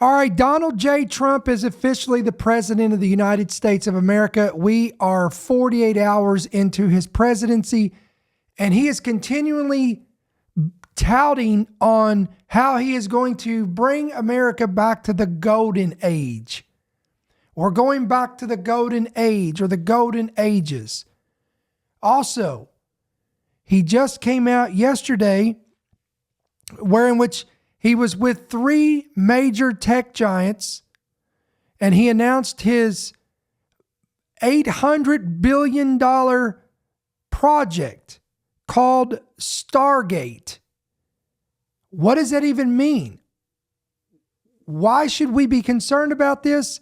All right, Donald J. Trump is officially the president of the United States of America. We are 48 hours into his presidency, and he is continually touting on how he is going to bring America back to the golden age. We're going back to the golden age or the golden ages. Also, he just came out yesterday in which he was with three major tech giants, and he announced his $800 billion project called Stargate. What does that even mean? Why should we be concerned about this?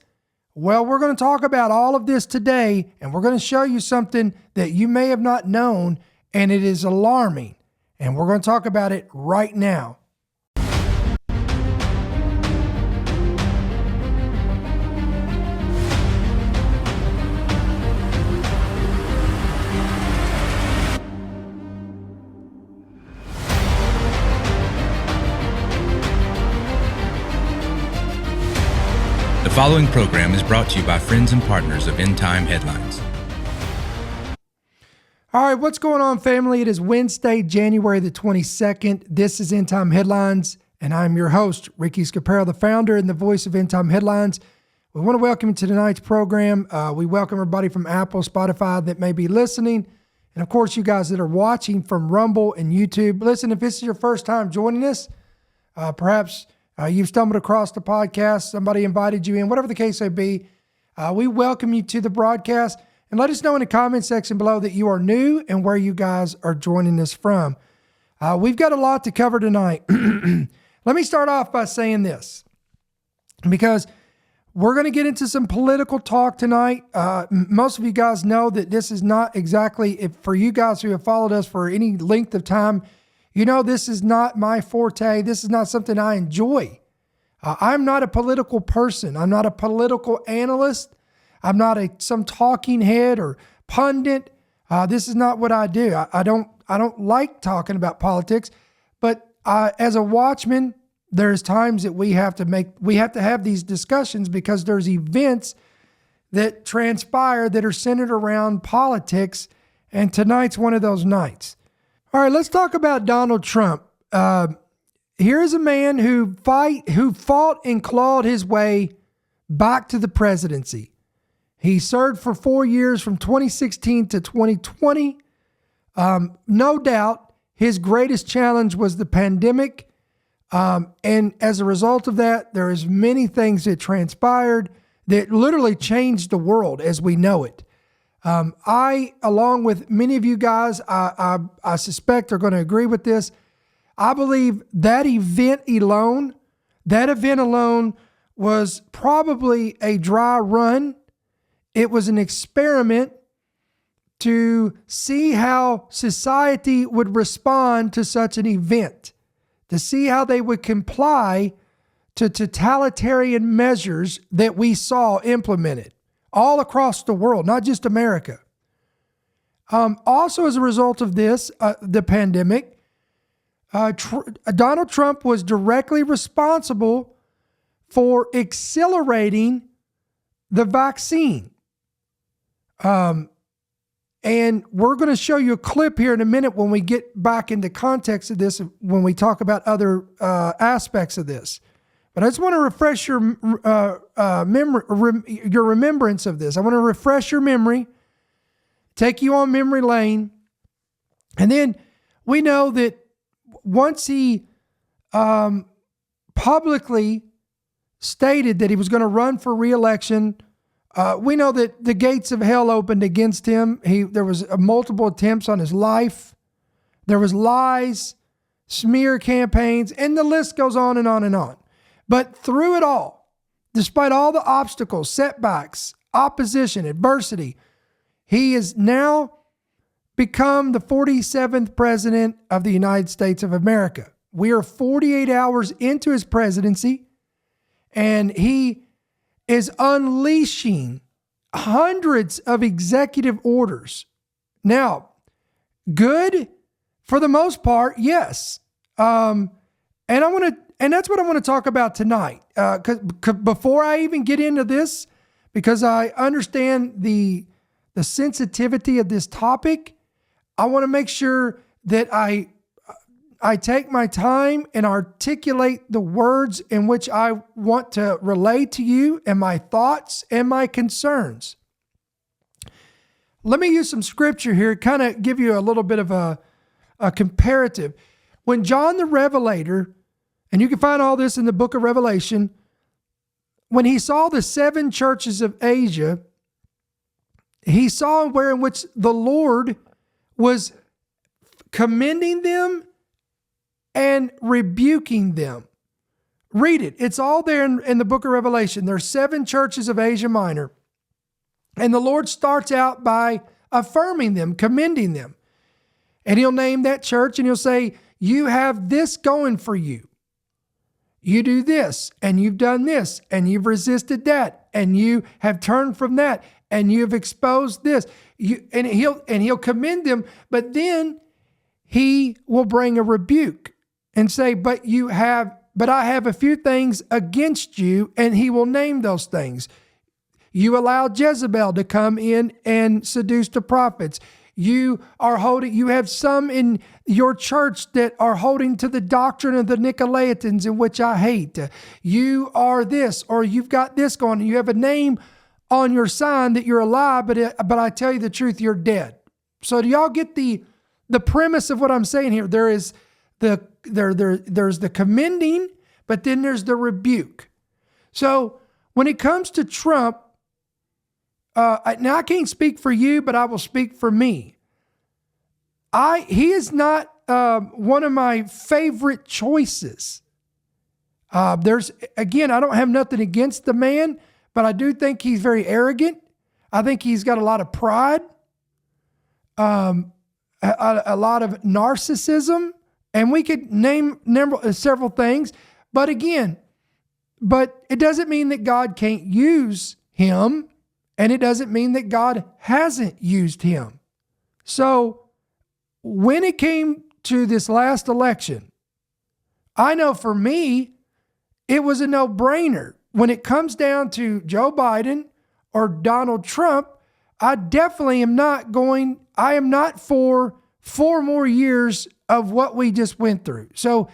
Well, we're going to talk about all of this today, and we're going to show you something that you may have not known, and it is alarming. And we're going to talk about it right now. The following program is brought to you by friends and partners of End Time Headlines. All right, what's going on, family? It is Wednesday, January the 22nd. This is End Time Headlines, and I'm your host, Ricky Scaparo, the founder and the voice of End Time Headlines. We want to welcome you to tonight's program. We welcome everybody from Apple, Spotify that may be listening, and of course, you guys that are watching from Rumble and YouTube. Listen, if this is your first time joining us, perhaps you've stumbled across the podcast, somebody invited you in, whatever the case may be. We welcome you to the broadcast, and let us know in the comment section below that you are new and where you guys are joining us from. We've got a lot to cover tonight. Let me start off by saying this, because we're going to get into some political talk tonight. Most of you guys know that this is not exactly, for you guys who have followed us for any length of time, you know, this is not my forte. This is not something I enjoy. I'm not a political person. I'm not a political analyst. I'm not some talking head or pundit. This is not what I do. I don't like talking about politics, but as a watchman, there's times that we have to have these discussions because there's events that transpire that are centered around politics, and tonight's one of those nights. All right, let's talk about Donald Trump. Here's a man who fought and clawed his way back to the presidency. He served for 4 years from 2016 to 2020. No doubt his greatest challenge was the pandemic. And as a result of that, there is many things that transpired that literally changed the world as we know it. I, along with many of you guys, I suspect are going to agree with this. I believe that event alone was probably a dry run. It was an experiment to see how society would respond to such an event, to see how they would comply to totalitarian measures that we saw implemented all across the world, not just America. Also, as a result of this, the pandemic, Donald Trump was directly responsible for accelerating the vaccine. And we're going to show you a clip here in a minute when we get back into context of this, when we talk about other aspects of this. But I just want to refresh your remembrance of this. I want to refresh your memory, take you on memory lane. And then we know that once he publicly stated that he was going to run for re-election, we know that the gates of hell opened against him. There was multiple attempts on his life. There was lies, smear campaigns, and the list goes on and on and on. But through it all, despite all the obstacles, setbacks, opposition, adversity, he has now become the 47th president of the United States of America. We are 48 hours into his presidency, and he is unleashing hundreds of executive orders. Now, good for the most part, yes. And And that's what I want to talk about tonight. Before I even get into this, because I understand the sensitivity of this topic, I want to make sure that I take my time and articulate the words in which I want to relay to you and my thoughts and my concerns. Let me use some scripture here, kind of give you a little bit of a comparative. When John the Revelator, and you can find all this in the book of Revelation, when he saw the 7 churches of Asia, he saw where in which the Lord was commending them and rebuking them. Read it. It's all there in the book of Revelation. There's 7 churches of Asia Minor. And the Lord starts out by affirming them, commending them. And he'll name that church and he'll say, you have this going for you. You do this and you've done this and you've resisted that and you have turned from that and you've exposed this. And he'll commend them, but then he will bring a rebuke and say, but I have a few things against you, and he will name those things. You allowed Jezebel to come in and seduce the prophets. You have some in your church that are holding to the doctrine of the Nicolaitans, in which I hate. You are this, or you've got this going. You have a name on your sign that you're alive, but I tell you the truth, you're dead. So do y'all get the premise of what I'm saying here? There's the commending, but then there's the rebuke. So when it comes to Trump, now I can't speak for you, but I will speak for me. He is not one of my favorite choices. I don't have nothing against the man, but I do think he's very arrogant. I think he's got a lot of pride, a lot of narcissism, and we could name several things. But it doesn't mean that God can't use him. And it doesn't mean that God hasn't used him. So when it came to this last election, I know for me, it was a no-brainer. When it comes down to Joe Biden or Donald Trump, I definitely am not for 4 more years of what we just went through. So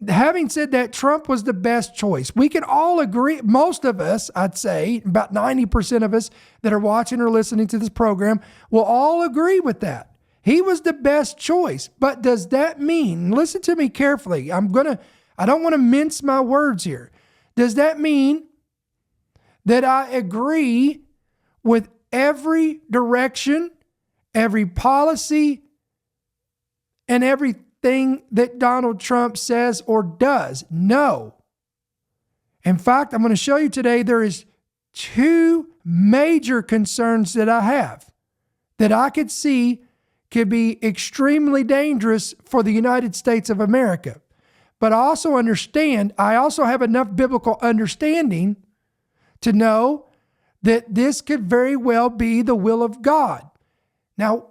having said that, Trump was the best choice. We can all agree, most of us, I'd say, about 90% of us that are watching or listening to this program will all agree with that. He was the best choice. But does that mean, listen to me carefully, I don't want to mince my words here. Does that mean that I agree with every direction, every policy, and everything that Donald Trump says or does? No. In fact, I'm going to show you today there is 2 major concerns that I have that I could see could be extremely dangerous for the United States of America. But I also have enough biblical understanding to know that this could very well be the will of God. Now,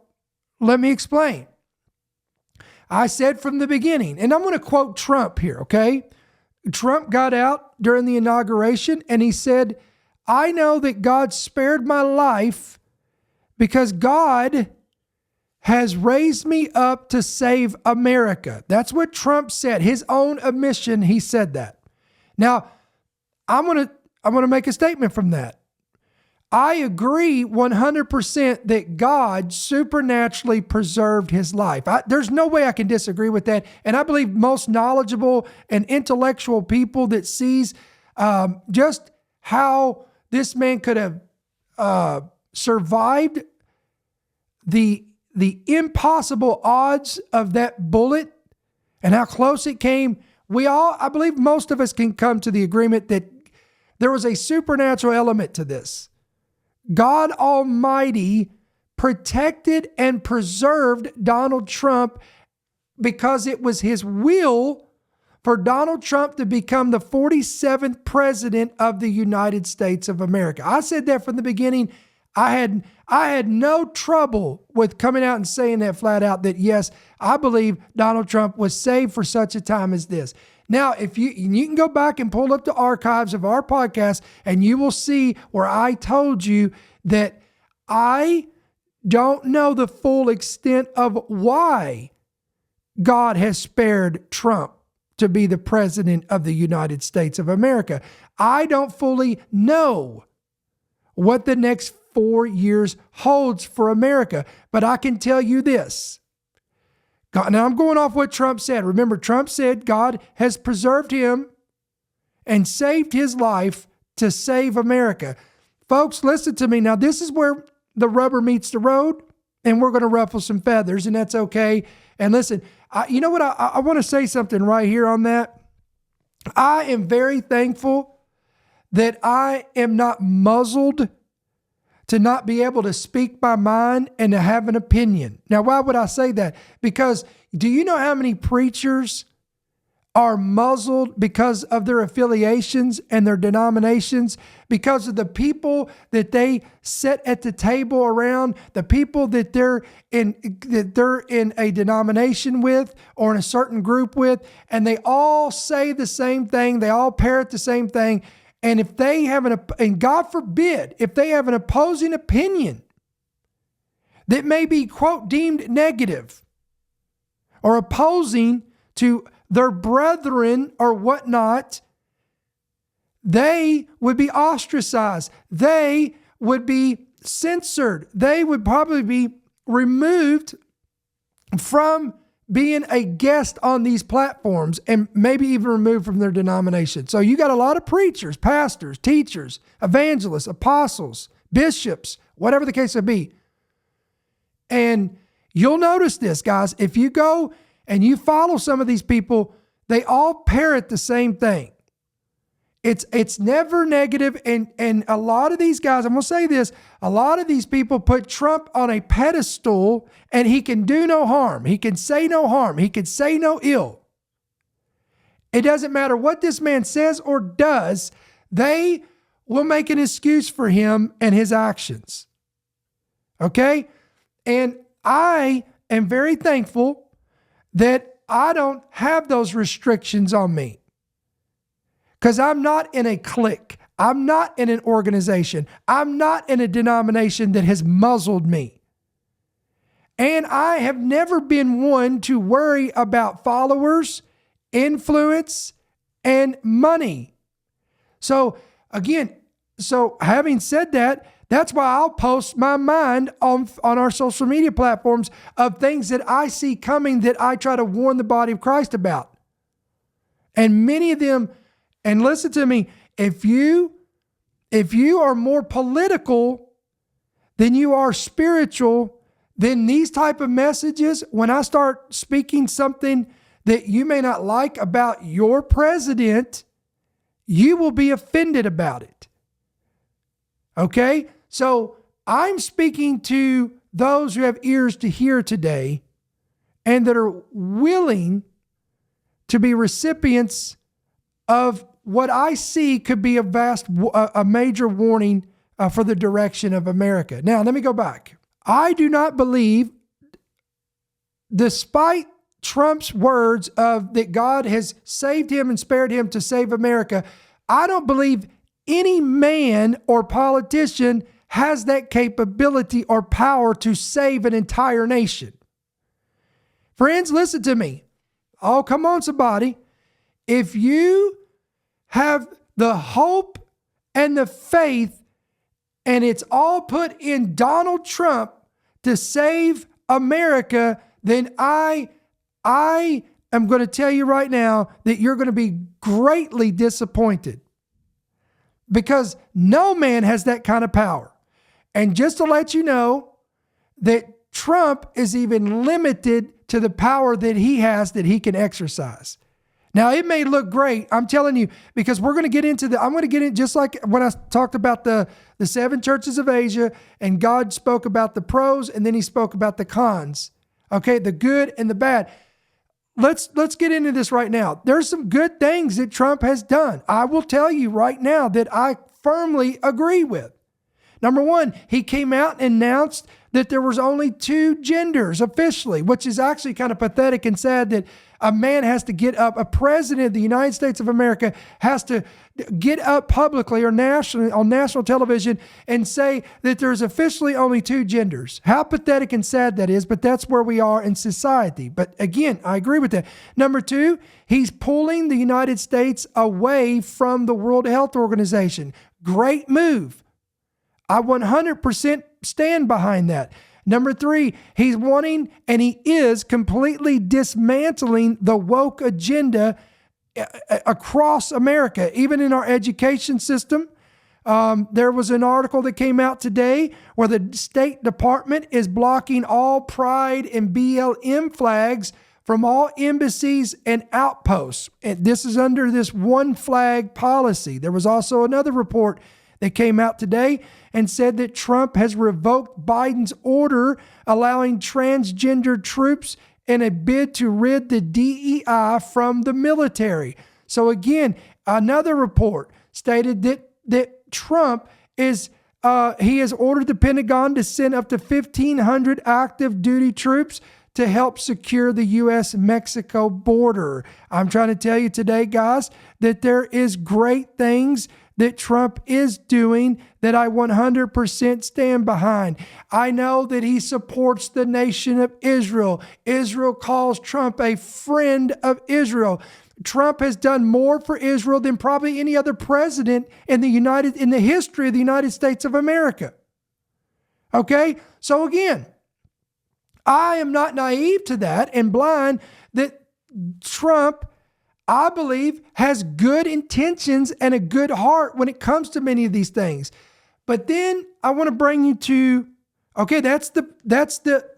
let me explain. I said from the beginning, and I'm going to quote Trump here, okay? Trump got out during the inauguration and he said, I know that God spared my life because God has raised me up to save America. That's what Trump said. His own admission, he said that. Now, I'm going to make a statement from that. I agree 100% that God supernaturally preserved his life. There's no way I can disagree with that. And I believe most knowledgeable and intellectual people that sees just how this man could have survived the impossible odds of that bullet and how close it came. I believe most of us can come to the agreement that there was a supernatural element to this. God Almighty protected and preserved Donald Trump because it was his will for Donald Trump to become the 47th president of the United States of America. I said that from the beginning. I had no trouble with coming out and saying that flat out, that yes, I believe Donald Trump was saved for such a time as this. Now, if you can go back and pull up the archives of our podcast, and you will see where I told you that I don't know the full extent of why God has spared Trump to be the president of the United States of America. I don't fully know what the next 4 years holds for America, but I can tell you this. Now, I'm going off what Trump said. Remember, Trump said God has preserved him and saved his life to save America. Folks, listen to me. Now, this is where the rubber meets the road, and we're going to ruffle some feathers, and that's okay. And listen, you know what? I want to say something right here on that. I am very thankful that I am not muzzled to not be able to speak my mind and to have an opinion. Now, why would I say that? Because do you know how many preachers are muzzled because of their affiliations and their denominations, because of the people that they sit at the table around, the people that they're in a denomination with or in a certain group with, and they all say the same thing, they all parrot the same thing. And if they have and God forbid, if they have an opposing opinion that may be, quote, deemed negative or opposing to their brethren or whatnot, they would be ostracized. They would be censored. They would probably be removed from being a guest on these platforms and maybe even removed from their denomination. So you got a lot of preachers, pastors, teachers, evangelists, apostles, bishops, whatever the case may be. And you'll notice this, guys. If you go and you follow some of these people, they all parrot the same thing. It's never negative. And a lot of these guys, I'm going to say this, a lot of these people put Trump on a pedestal, and he can do no harm. He can say no harm. He can say no ill. It doesn't matter what this man says or does. They will make an excuse for him and his actions. Okay? And I am very thankful that I don't have those restrictions on me. Because I'm not in a clique. I'm not in an organization. I'm not in a denomination that has muzzled me. And I have never been one to worry about followers, influence, and money. So again, having said that, that's why I'll post my mind on our social media platforms of things that I see coming that I try to warn the body of Christ about. And many of them, and listen to me, if you are more political than you are spiritual, then these type of messages, when I start speaking something that you may not like about your president, you will be offended about it. Okay? So I'm speaking to those who have ears to hear today and that are willing to be recipients of what I see could be a major warning for the direction of America. Now, let me go back. I do not believe, despite Trump's words of that God has saved him and spared him to save America, I don't believe any man or politician has that capability or power to save an entire nation. Friends, listen to me. Oh, come on, somebody. If you have the hope and the faith, and it's all put in Donald Trump to save America, then I am going to tell you right now that you're going to be greatly disappointed, because no man has that kind of power. And just to let you know that Trump is even limited to the power that he has that he can exercise. Now, it may look great, I'm telling you, because we're going to get into I'm going to get in, just like when I talked about the 7 churches of Asia, and God spoke about the pros and then he spoke about the cons. Okay, the good and the bad. Let's get into this right now. There's some good things that Trump has done. I will tell you right now that I firmly agree with. Number one, he came out and announced that there was only 2 genders officially, which is actually kind of pathetic and sad that a man has to get up, a president of the United States of America has to get up publicly or nationally on national television and say that there's officially only 2 genders. How pathetic and sad that is, but that's where we are in society. But again, I agree with that. Number 2, he's pulling the United States away from the World Health Organization. Great move. I 100% stand behind that. Number 3, he's wanting and he is completely dismantling the woke agenda across America, even in our education system. There was an article that came out today where the State Department is blocking all Pride and BLM flags from all embassies and outposts. And this is under this one flag policy. There was also another report that came out today and said that Trump has revoked Biden's order allowing transgender troops in a bid to rid the DEI from the military. So again, another report stated that Trump is he has ordered the Pentagon to send up to 1,500 active duty troops to help secure the U.S.-Mexico border. I'm trying to tell you today, guys, that there is great things that Trump is doing that I 100% stand behind. I know that he supports the nation of Israel. Israel calls Trump a friend of Israel. Trump has done more for Israel than probably any other president in the history of the United States of America. Okay? So again, I am not naive to that and blind that Trump, I believe, has good intentions and a good heart when it comes to many of these things. But then I want to bring you to, okay,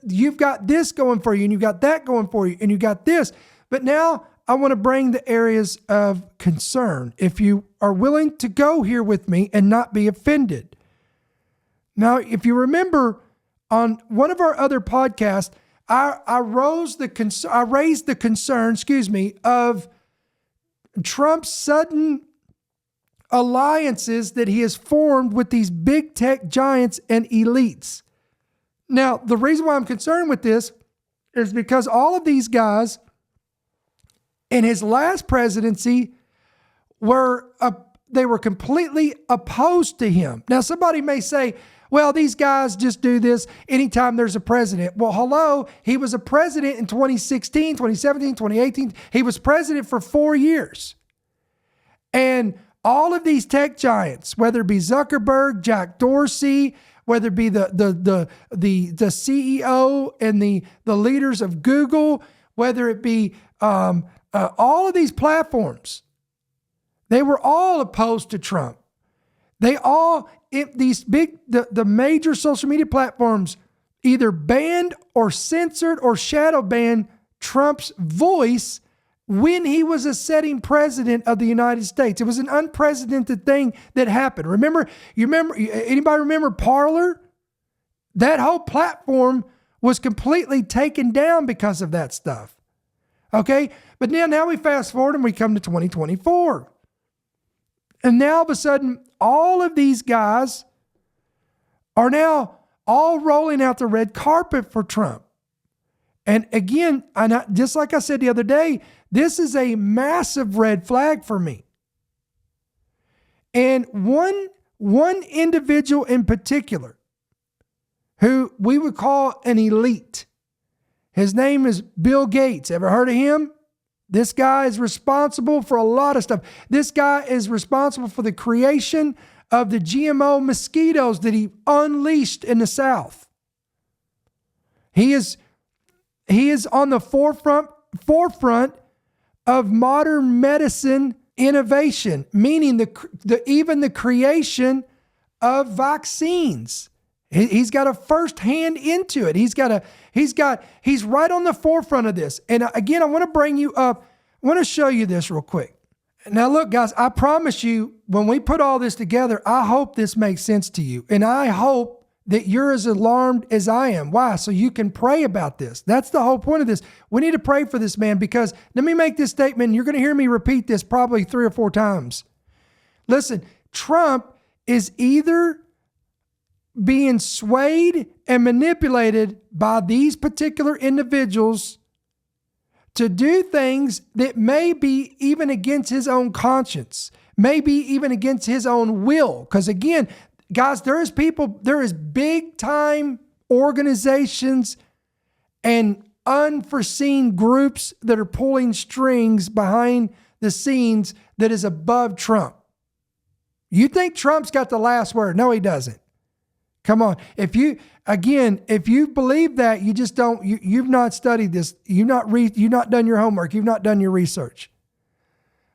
you've got this going for you and you've got that going for you and you've got this. But now I want to bring the areas of concern, if you are willing to go here with me and not be offended. Now, if you remember on one of our other podcasts, I raised the concern, of Trump's sudden alliances that he has formed with these big tech giants and elites. Now, the reason why I'm concerned with this is because all of these guys in his last presidency were completely opposed to him. Now, somebody may say, well, these guys just do this anytime there's a president. Well, hello, he was a president in 2016, 2017, 2018. He was president for 4 years. And all of these tech giants, whether it be Zuckerberg, Jack Dorsey, whether it be the CEO and the leaders of Google, whether it be all of these platforms, they were all opposed to Trump. The major social media platforms either banned or censored or shadow banned Trump's voice when he was a sitting president of the United States. It was an unprecedented thing that happened. Anybody remember Parler? That whole platform was completely taken down because of that stuff. Okay? But now we fast forward and we come to 2024. And now all of a sudden, all of these guys are now all rolling out the red carpet for Trump. And again, just like I said the other day, this is a massive red flag for me. And one individual in particular, who we would call an elite, his name is Bill Gates. Ever heard of him? This guy is responsible for a lot of stuff. This guy is responsible for the creation of the GMO mosquitoes that he unleashed in the South. He is on the forefront of modern medicine innovation, meaning even the creation of vaccines. He's got a first hand into it. He's right on the forefront of this. And again, I want to bring you up. I want to show you this real quick. Now look, guys, I promise you, when we put all this together, I hope this makes sense to you. And I hope that you're as alarmed as I am. Why? So you can pray about this. That's the whole point of this. We need to pray for this man, because let me make this statement. You're going to hear me repeat this probably 3 or 4 times. Listen, Trump is either being swayed and manipulated by these particular individuals to do things that may be even against his own conscience, maybe even against his own will. Because again, guys, there is big time organizations and unforeseen groups that are pulling strings behind the scenes that is above Trump. You think Trump's got the last word? No, he doesn't. Come on. If you believe that, you just don't, you've not studied this. You've not done your homework. You've not done your research.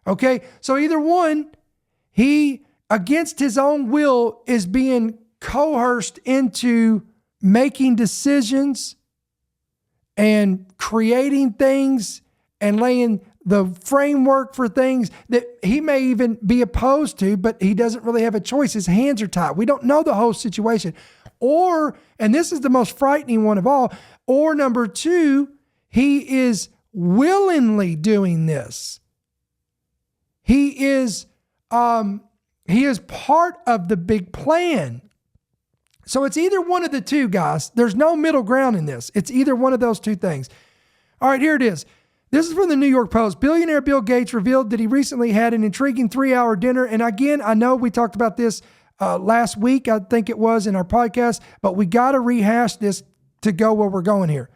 Okay. So either one, he, against his own will, is being coerced into making decisions and creating things and laying the framework for things that he may even be opposed to, but he doesn't really have a choice. His hands are tied. We don't know the whole situation. Or, and this is the most frightening one of all, or number two, he is willingly doing this. He is part of the big plan. So it's either one of the two, guys. There's no middle ground in this. It's either one of those two things. All right, here it is. This is from the New York Post. Billionaire Bill Gates revealed that he recently had an intriguing 3-hour dinner. And again, I know we talked about this last week, I think it was, in our podcast, but we got to rehash this to go where we're going here.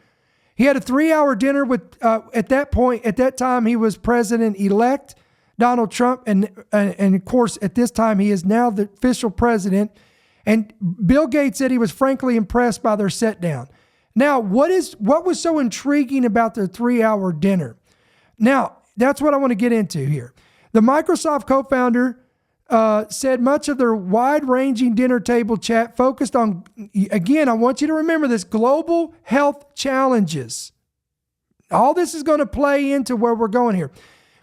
He had a 3-hour dinner with, at that time, he was president-elect Donald Trump. And of course, at this time, he is now the official president. And Bill Gates said he was frankly impressed by their sit down. Now, what was so intriguing about their 3-hour dinner? Now, that's what I want to get into here. The Microsoft co-founder said much of their wide-ranging dinner table chat focused on, again, I want you to remember this, global health challenges. All this is going to play into where we're going here.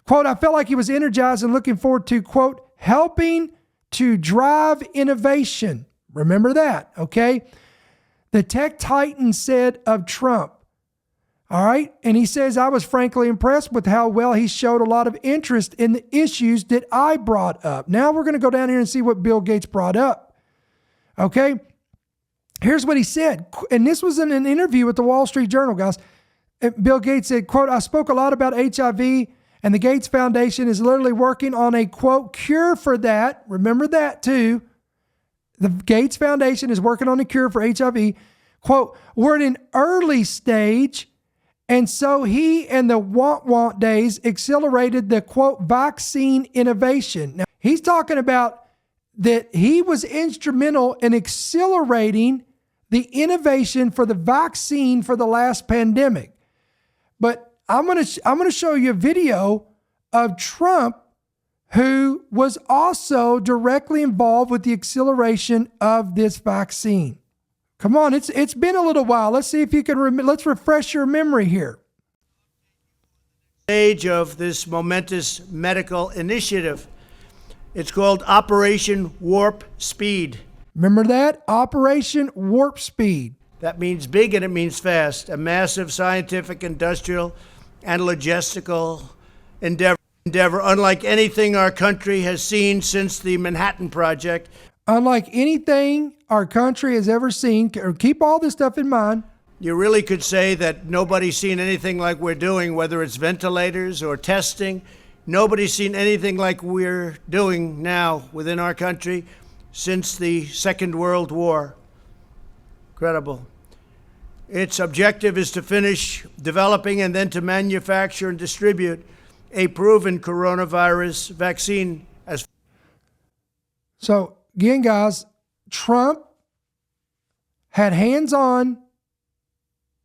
Quote, I felt like he was energized and looking forward to, quote, helping to drive innovation. Remember that, okay? The tech titan said of Trump, all right? And he says, I was frankly impressed with how well he showed a lot of interest in the issues that I brought up. Now we're going to go down here and see what Bill Gates brought up, okay? Here's what he said. And this was in an interview with the Wall Street Journal, guys. Bill Gates said, quote, I spoke a lot about HIV, and the Gates Foundation is literally working on a, quote, cure for that. Remember that too. The Gates Foundation is working on a cure for HIV. Quote, we're in an early stage. And so he and the want days accelerated the, quote, vaccine innovation. Now, he's talking about that he was instrumental in accelerating the innovation for the vaccine for the last pandemic. But I'm going to show you a video of Trump, who was also directly involved with the acceleration of this vaccine. Come on, it's been a little while. Let's see if you can let's refresh your memory here. Stage of this momentous medical initiative. It's called Operation Warp Speed. Remember that? Operation Warp Speed. That means big and it means fast. A massive scientific, industrial, and logistical endeavor unlike anything our country has seen since the Manhattan Project. Unlike anything our country has ever seen. Keep all this stuff in mind. You really could say that nobody's seen anything like we're doing, whether it's ventilators or testing. Nobody's seen anything like we're doing now within our country since the Second World War. Incredible. Its objective is to finish developing and then to manufacture and distribute a proven coronavirus vaccine. So again, guys, Trump had hands on.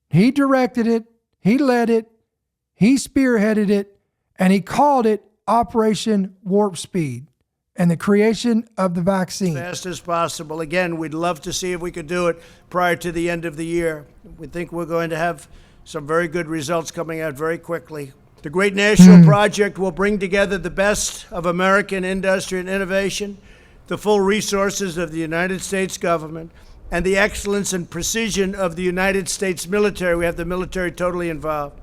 He directed it. He led it. He spearheaded it. And he called it Operation Warp Speed and the creation of the vaccine. As fast as possible. Again, we'd love to see if we could do it prior to the end of the year. We think we're going to have some very good results coming out very quickly. The great national project will bring together the best of American industry and innovation, the full resources of the United States government, and the excellence and precision of the United States military. We have the military totally involved.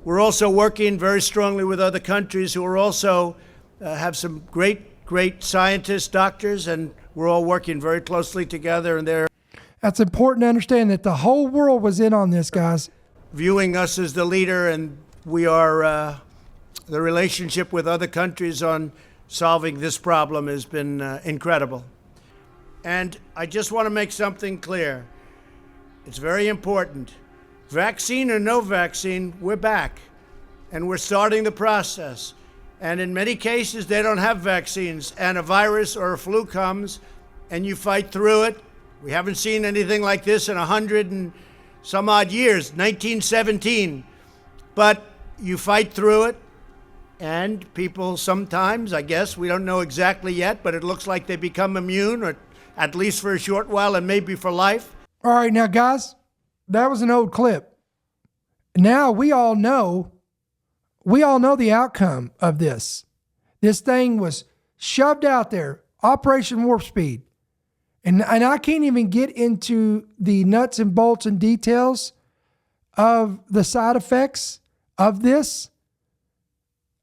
We're also working very strongly with other countries who are also have some great scientists, doctors, and we're all working very closely together. And That's important to understand that the whole world was in on this, guys. Viewing us as the leader, and we are the relationship with other countries on solving this problem has been incredible. And I just want to make something clear. It's very important. Vaccine or no vaccine, we're back. And we're starting the process. And in many cases, they don't have vaccines. And a virus or a flu comes, and you fight through it. We haven't seen anything like this in 100 and some odd years, 1917. But you fight through it, and people sometimes, I guess, we don't know exactly yet, but it looks like they become immune, or at least for a short while and maybe for life. All right, now, guys, that was an old clip. Now we all know the outcome of this. This thing was shoved out there, Operation Warp Speed. And I can't even get into the nuts and bolts and details of the side effects of this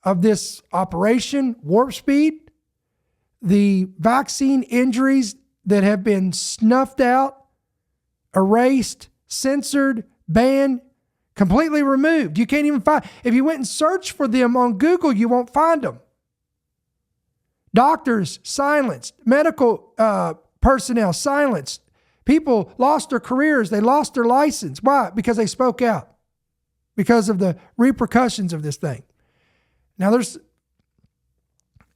Operation Warp Speed, the vaccine injuries that have been snuffed out, erased, censored, banned, completely removed. You can't even find. If you went and searched for them on Google, you won't find them. Doctors silenced, medical personnel silenced. People lost their careers. They lost their license. Why? Because they spoke out. Because of the repercussions of this thing. Now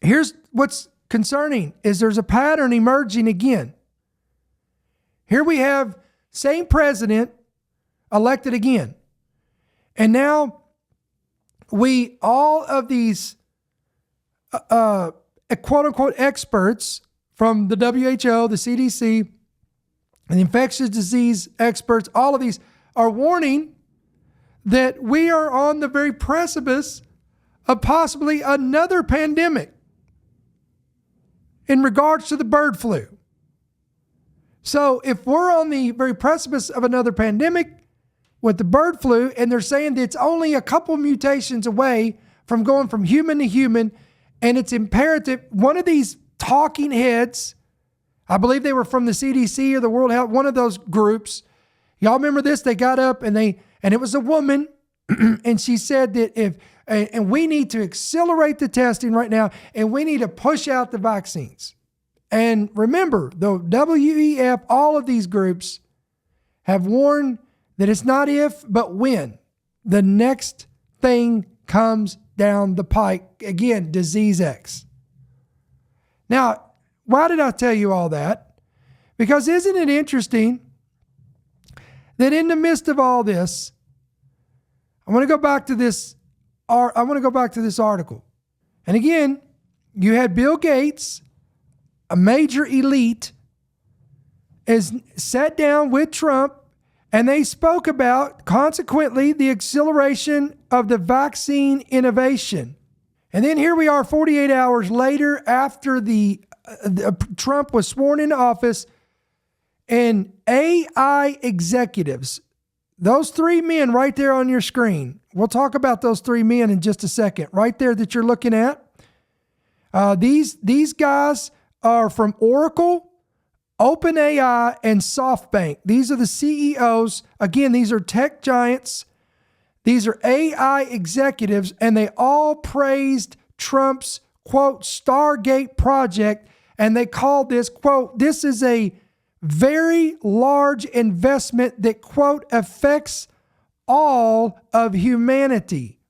here's what's concerning is there's a pattern emerging again. Here we have same president elected again. And now all of these quote unquote experts from the WHO, the CDC, and the infectious disease experts, all of these are warning that we are on the very precipice of possibly another pandemic in regards to the bird flu. So if we're on the very precipice of another pandemic with the bird flu, and they're saying that it's only a couple mutations away from going from human to human, and it's imperative, one of these talking heads, I believe they were from the CDC or the World Health, one of those groups. Y'all remember this? They got up and it was a woman, and she said that and we need to accelerate the testing right now, and we need to push out the vaccines. And remember, the WEF, all of these groups have warned that it's not if, but when the next thing comes down the pike. Again, disease X. Now, why did I tell you all that? Because isn't it interesting that in the midst of all this, I want to go back to this article. And again, you had Bill Gates, a major elite, is sat down with Trump, and they spoke about, consequently, the acceleration of the vaccine innovation. And then here we are 48 hours later after Trump was sworn into office, and AI executives, those three men right there on your screen, we'll talk about those three men in just a second, right there that you're looking at. These guys are from Oracle, OpenAI, and SoftBank. These are the CEOs. Again, these are tech giants. These are AI executives, and they all praised Trump's, quote, Stargate Project, and they called this, quote, this is a very large investment that, quote, affects all of humanity.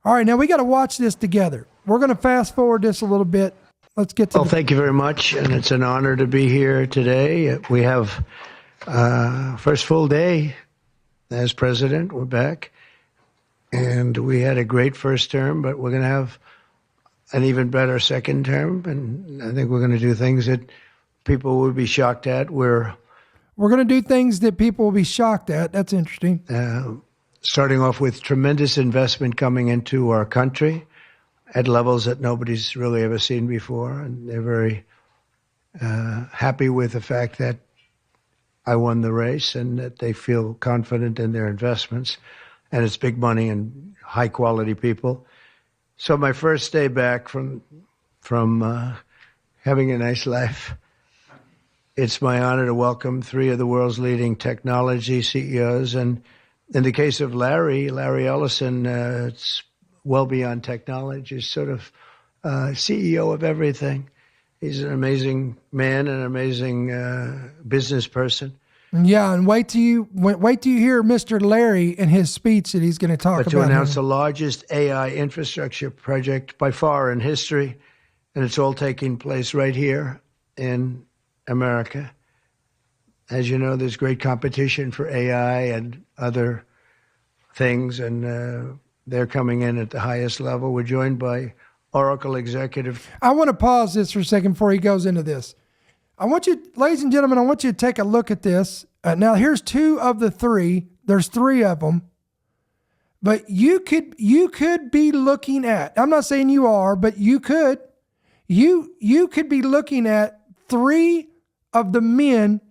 All right, now we got to watch this together. We're going to fast forward this a little bit. Let's get to thank you very much, and it's an honor to be here today. We have first full day as president. We're back, and we had a great first term, but we're going to have an even better second term, and I think we're going to do things that people will be shocked at. We're going to do things that people will be shocked at. That's interesting. Starting off with tremendous investment coming into our country at levels that nobody's really ever seen before. And they're very happy with the fact that I won the race and that they feel confident in their investments. And it's big money and high quality people. So my first day back from having a nice life, it's my honor to welcome three of the world's leading technology CEOs. And in the case of Larry Ellison, it's well beyond technology. He's sort of CEO of everything. He's an amazing man, an amazing business person. Yeah, and wait till you hear Mr. Larry and his speech that he's going to talk about. But to announce the largest AI infrastructure project by far in history, and it's all taking place right here in America. As you know, there's great competition for AI and other things, and they're coming in at the highest level. We're joined by Oracle executive. I want to pause this for a second before he goes into this. I want you, ladies and gentlemen, I want you to take a look at this. Now, here's two of the three. There's three of them. But you could be looking at, I'm not saying you are, but you could be looking at three of the men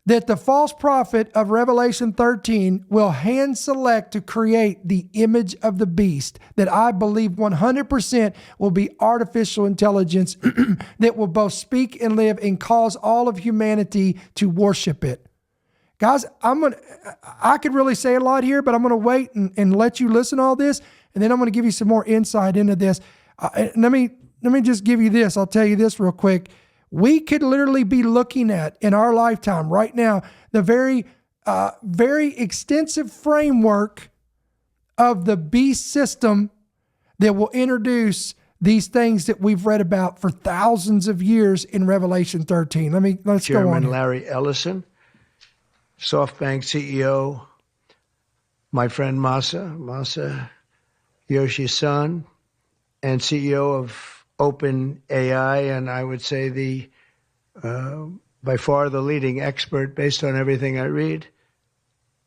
that the false prophet of Revelation 13 will hand select to create the image of the beast that I believe 100% will be artificial intelligence that will both speak and live and cause all of humanity to worship it. Guys, I could really say a lot here, but I'm going to wait and let you listen to all this, and then I'm going to give you some more insight into this. Let me just give you this. I'll tell you this real quick. We could literally be looking at, in our lifetime right now, the very extensive framework of the beast system that will introduce these things that we've read about for thousands of years in Revelation 13. Let's go on. Chairman Larry Ellison, SoftBank CEO, my friend Masa Yoshi's son, and CEO of Open AI, and I would say by far the leading expert based on everything I read,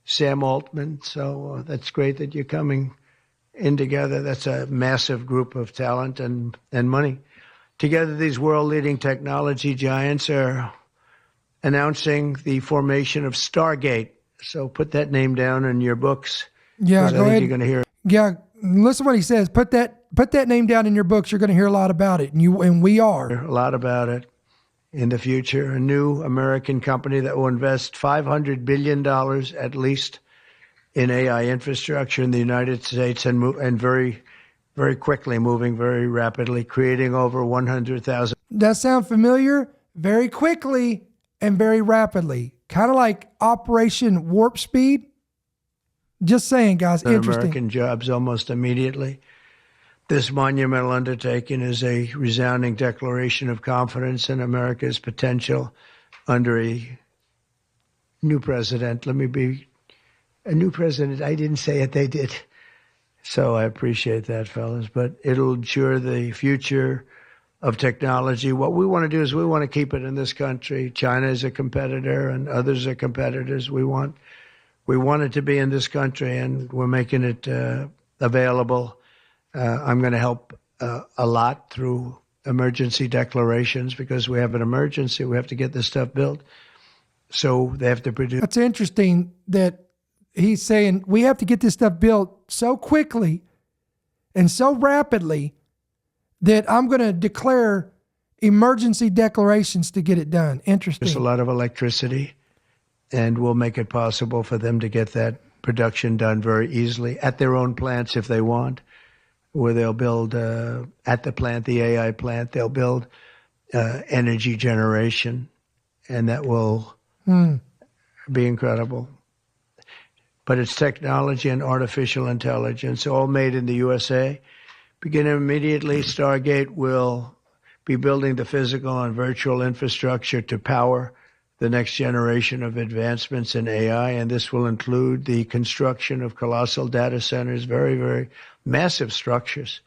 Sam Altman. So that's great that you're coming in together. That's a massive group of talent and money. Together, these world-leading technology giants are announcing the formation of Stargate. So put that name down in your books. Yeah, go ahead. You're going to hear. Yeah, listen to what he says. Put that name down in your books. You're going to hear a lot about it, and we are. A lot about it in the future. A new American company that will invest $500 billion at least in AI infrastructure in the United States and very, very quickly, moving very rapidly, creating over 100,000. That sound familiar? Very quickly and very rapidly. Kind of like Operation Warp Speed. Just saying, guys, interesting. American jobs almost immediately. This monumental undertaking is a resounding declaration of confidence in America's potential under a new president. Let me be a new president. I didn't say it, they did. So I appreciate that, fellas. But it'll ensure the future of technology. What we want to do is we want to keep it in this country. China is a competitor and others are competitors. We want it to be in this country, and we're making it available. I'm going to help a lot through emergency declarations because we have an emergency. We have to get this stuff built. So they have to produce. That's interesting that he's saying we have to get this stuff built so quickly and so rapidly that I'm going to declare emergency declarations to get it done. Interesting. There's a lot of electricity, and we'll make it possible for them to get that production done very easily at their own plants if they want, where they'll build at the plant, the AI plant, they'll build energy generation, and that will be incredible. But it's technology and artificial intelligence, all made in the USA. Beginning immediately, Stargate will be building the physical and virtual infrastructure to power the next generation of advancements in AI, and this will include the construction of colossal data centers, very, very massive structures.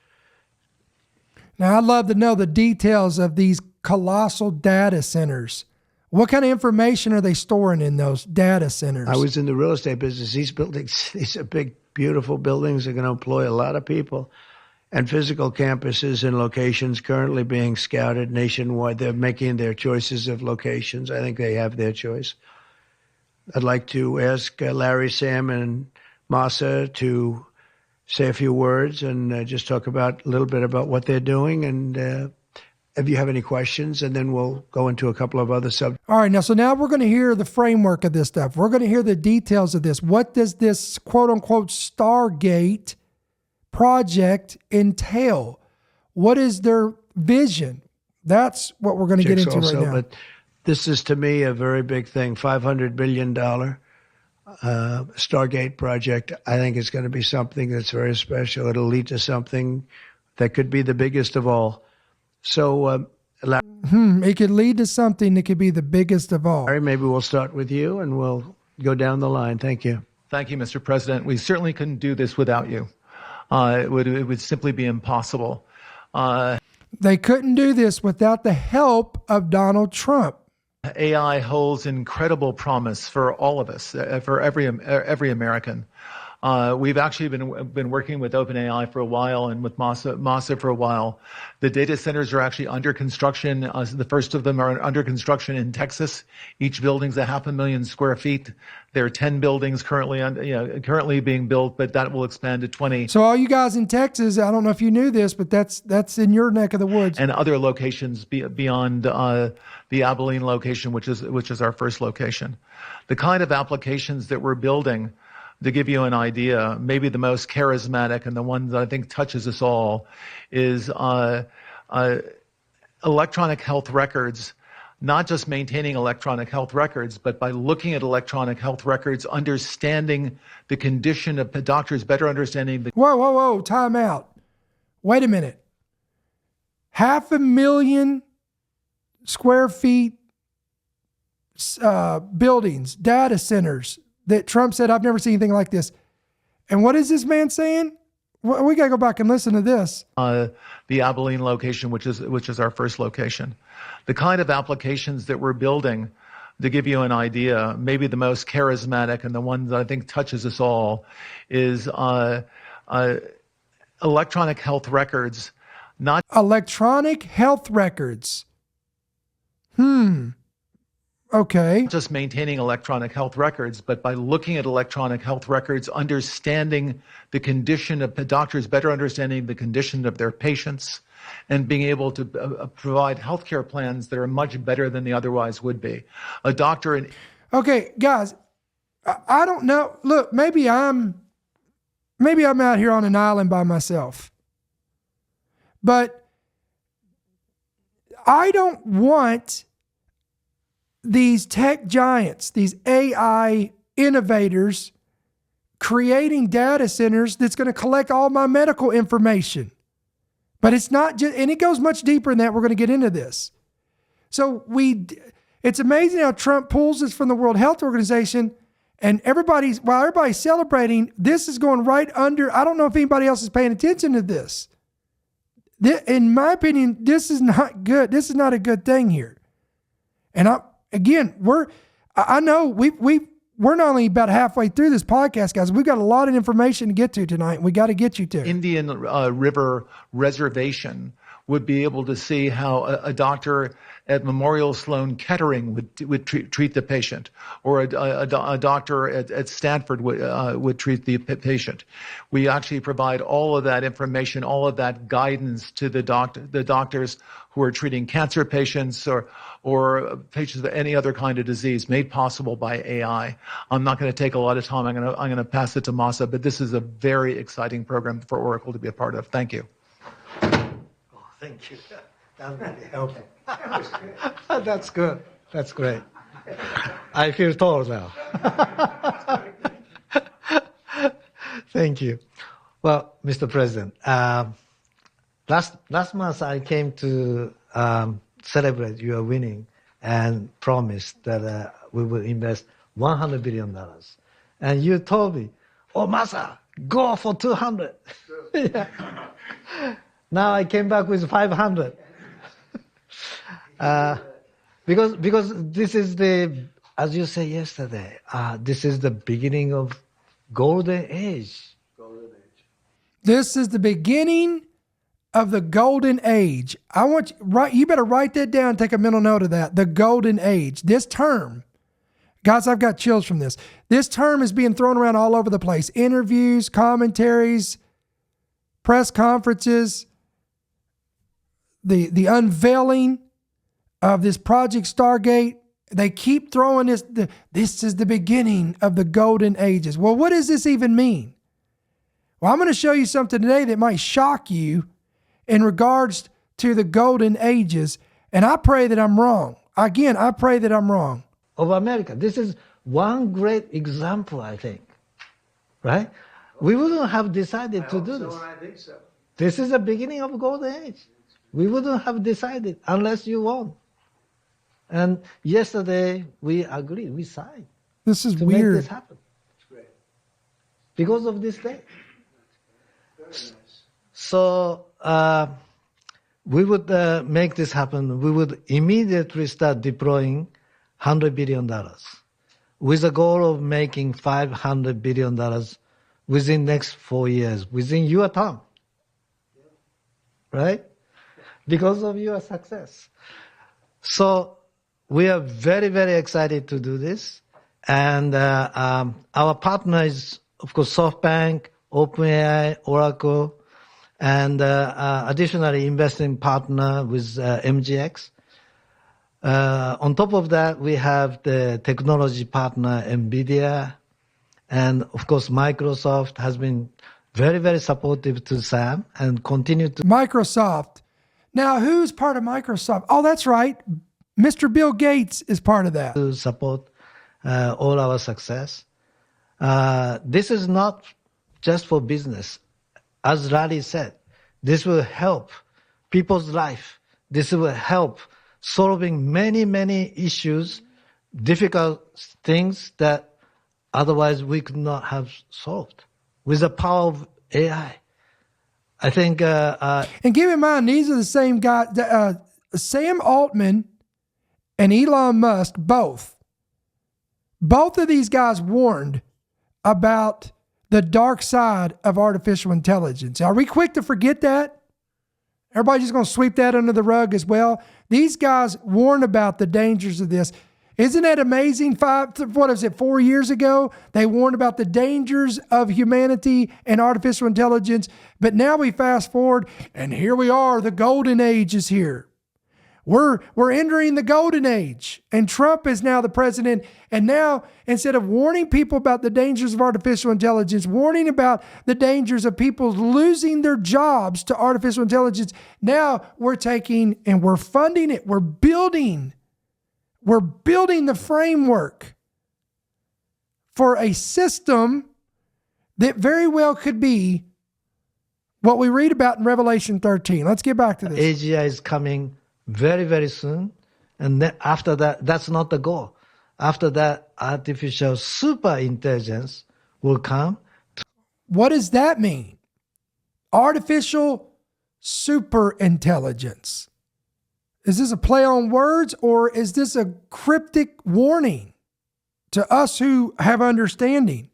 Now, I'd love to know the details of these colossal data centers. What kind of information are they storing in those data centers? I was in the real estate business. These buildings, these are big, beautiful buildings. They're going to employ a lot of people. And physical campuses and locations currently being scouted nationwide. They're making their choices of locations. I think they have their choice. I'd like to ask Larry, Sam, and Masa to say a few words and just talk about a little bit about what they're doing if you have any questions, and then we'll go into a couple of other subjects. All right, now we're going to hear the framework of this stuff. We're going to hear the details of this. What does this quote unquote Stargate project entail? What is their vision? That's what we're going to get into right now. But this is, to me, a very big thing. $500 billion Stargate Project. I think it's going to be something that's very special. It'll lead to something that could be the biggest of all. So it could lead to something that could be the biggest of all. Larry, maybe we'll start with you and we'll go down the line. Thank you. Thank you, Mr. President. We certainly couldn't do this without you. It would simply be impossible. They couldn't do this without the help of Donald Trump. AI holds incredible promise for all of us, for every American. We've actually been working with OpenAI for a while and with Masa for a while. The data centers are actually under construction. The first of them are under construction in Texas. Each building's 500,000 square feet. There are 10 buildings currently being built, but that will expand to 20. So all you guys in Texas, I don't know if you knew this, but that's in your neck of the woods. And other locations beyond the Abilene location, which is our first location. The kind of applications that we're building, to give you an idea, maybe the most charismatic and the one that I think touches us all is electronic health records, not just maintaining electronic health records, but by looking at electronic health records, understanding the condition of doctors, better understanding the... Whoa, time out. Wait a minute. 500,000 square feet buildings, data centers, that Trump said, I've never seen anything like this. And what is this man saying? We got to go back and listen to this. The Abilene location, which is our first location. The kind of applications that we're building, to give you an idea, maybe the most charismatic and the one that I think touches us all is electronic health records. Not electronic health records. Okay. Just maintaining electronic health records, but by looking at electronic health records, understanding the condition of doctors, better understanding the condition of their patients, and being able to provide healthcare plans that are much better than they otherwise would be. A doctor in... Okay, guys, I don't know. Look, maybe I'm out here on an island by myself, but I don't want these tech giants, these AI innovators, creating data centers that's going to collect all my medical information. But it's not just, and it goes much deeper than that. We're going to get into this. So it's amazing how Trump pulls this from the World Health Organization, and while everybody's celebrating, this is going right under. I don't know if anybody else is paying attention to this. In my opinion, this is not good. This is not a good thing here. And I know we're not only about halfway through this podcast, guys. We've got a lot of information to get to tonight. We got to get you to Indian River Reservation would be able to see how a doctor at Memorial Sloan Kettering would treat the patient, or a doctor at Stanford would treat the patient. We actually provide all of that information, all of that guidance to the doctors who are treating cancer patients or patients with any other kind of disease, made possible by AI. I'm not going to take a lot of time. I'm going to pass it to Masa, but this is a very exciting program for Oracle to be a part of. Thank you. Thank you. That really helped. That's good. That's great. I feel tall now. Thank you. Well, Mr. President, last month I came to celebrate your winning and promised that we will invest $100 billion. And you told me, oh, Masa, go for 200. Yeah. Now I came back with 500. Because this is as you said yesterday, this is the beginning of golden age. This is the beginning of the golden age. You better write that down, take a mental note of that. The golden age. This term, guys, I've got chills from this. This term is being thrown around all over the place. Interviews, commentaries, press conferences. the unveiling of this Project Stargate. They keep throwing this is the beginning of the golden ages. Well, what does this even mean? Well, I'm going to show you something today that might shock you in regards to the golden ages. And I pray that I'm wrong. Again, I pray that I'm wrong. Of America. This is one great example, I think. Right? We wouldn't have decided to do this. I think so. This is the beginning of golden age. We wouldn't have decided unless you won. And yesterday we agreed, we signed This is to weird. make this happen. Great. Because of this day. Very nice. So we would make this happen. We would immediately start deploying $100 billion with a goal of making $500 billion within next 4 years, within your term. Right? Because of your success. So we are very, very excited to do this. And our partner is, of course, SoftBank, OpenAI, Oracle, and additionally investing partner with MGX. On top of that, we have the technology partner NVIDIA, and of course Microsoft has been very, very supportive to Sam and continue to Microsoft. Now, who's part of Microsoft? Oh, that's right. Mr. Bill Gates is part of that. support all our success. This is not just for business. As Larry said, this will help people's life. This will help solving many, many issues, difficult things that otherwise we could not have solved with the power of AI. I think... And keep in mind, these are the same guys, Sam Altman and Elon Musk, both of these guys warned about the dark side of artificial intelligence. Are we quick to forget that? Everybody's just going to sweep that under the rug as well. These guys warned about the dangers of this. Isn't that amazing? 4 years ago, they warned about the dangers of humanity and artificial intelligence. But now we fast forward, and here we are. The golden age is here. We're entering the golden age, and Trump is now the president. And now, instead of warning people about the dangers of artificial intelligence, warning about the dangers of people losing their jobs to artificial intelligence, now we're taking and we're funding it. We're building the framework for a system that very well could be what we read about in Revelation 13. Let's get back to this. AGI is coming very, very soon. And then after that, that's not the goal. After that, artificial super intelligence will come. What does that mean? Artificial super intelligence. Is this a play on words, or is this a cryptic warning to us who have understanding?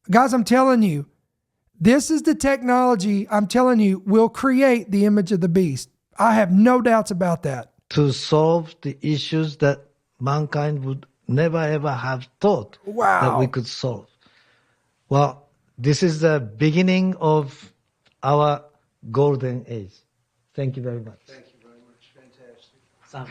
Guys, I'm telling you, this is the technology, I'm telling you, will create the image of the beast. I have no doubts about that. To solve the issues that mankind would never ever have thought that we could solve. Well, this is the beginning of our golden age. Thank you very much. Thank you very much. Fantastic. Sam.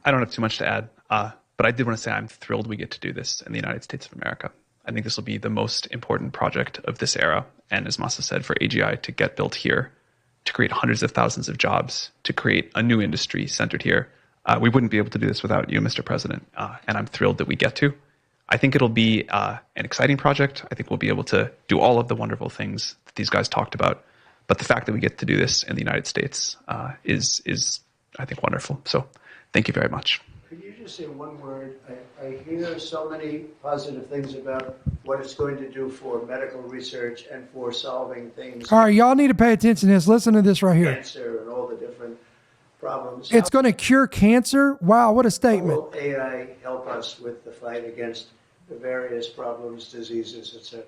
I don't have too much to add, but I did want to say I'm thrilled we get to do this in the United States of America. I think this will be the most important project of this era. And as Masa said, for AGI to get built here, to create hundreds of thousands of jobs, to create a new industry centered here, we wouldn't be able to do this without you, Mr. President. And I'm thrilled that we get to. I think it'll be an exciting project. I think we'll be able to do all of the wonderful things that these guys talked about. But the fact that we get to do this in the United States is, I think, wonderful. So thank you very much. Could you just say one word? I hear so many positive things about what it's going to do for medical research and for solving things. All right, y'all need to pay attention to this. Listen to this right here. Cancer and all the different problems. It's going to cure cancer? Wow, what a How statement. will AI help us with the fight against the various problems, diseases, etc.?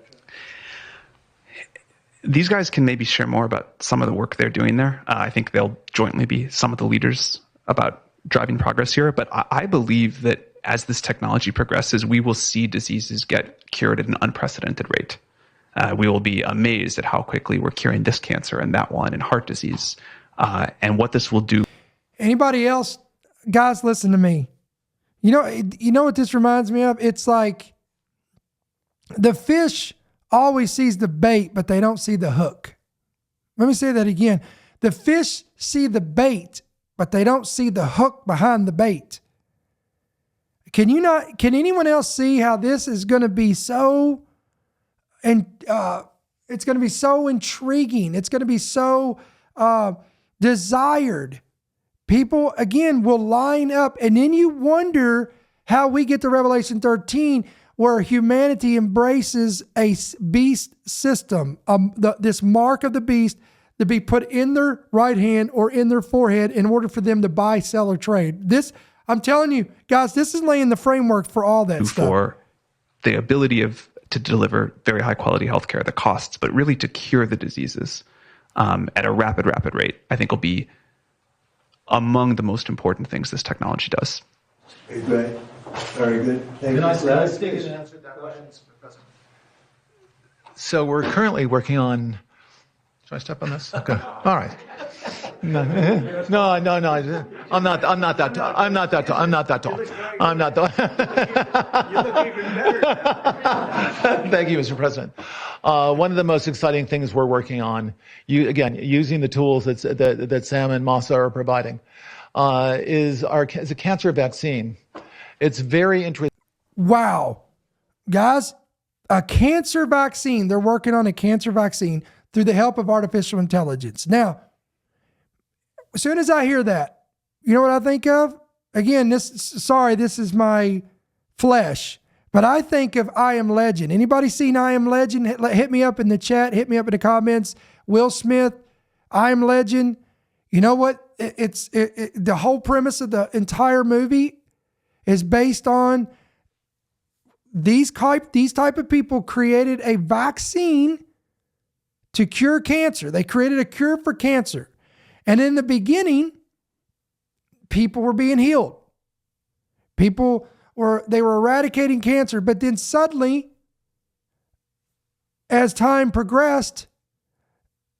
These guys can maybe share more about some of the work they're doing there. I think they'll jointly be some of the leaders about driving progress here. But I believe that as this technology progresses, we will see diseases get cured at an unprecedented rate. We will be amazed at how quickly we're curing this cancer and that one and heart disease, and what this will do. Anybody else? Guys, listen to me. You know what this reminds me of? It's like the fish always sees the bait, but they don't see the hook. Let me say that again. The fish see the bait, but they don't see the hook behind the bait. Can anyone else see how this is going to be so, and it's going to be so intriguing. It's going to be so desired. People, again, will line up, and then you wonder how we get to Revelation 13, where humanity embraces a beast system, this mark of the beast to be put in their right hand or in their forehead in order for them to buy, sell, or trade. This, I'm telling you, guys, this is laying the framework for all that stuff. For the ability to deliver very high quality healthcare, the costs, but really to cure the diseases at a rapid rate, I think will be among the most important things this technology does. Great. Very good. Thank you. Answer that question, Mr. President? So we're currently working on. Should I step on this? Okay. All right. No. I'm not that tall. I'm not that tall. You look even better. Thank you, Mr. President. One of the most exciting things we're working on, using the tools that Sam and Masa are providing, is a cancer vaccine. It's very interesting. Wow. Guys, a cancer vaccine. They're working on a cancer vaccine through the help of artificial intelligence. Now, as soon as I hear that, you know what I think of? Again, this is my flesh, but I think of I Am Legend. Anybody seen I Am Legend? Hit me up in the chat. Hit me up in the comments. Will Smith, I Am Legend. You know what? The whole premise of the entire movie is based on these type of people created a vaccine to cure cancer. They created a cure for cancer. And in the beginning, people were being healed. They were eradicating cancer, but then suddenly, as time progressed,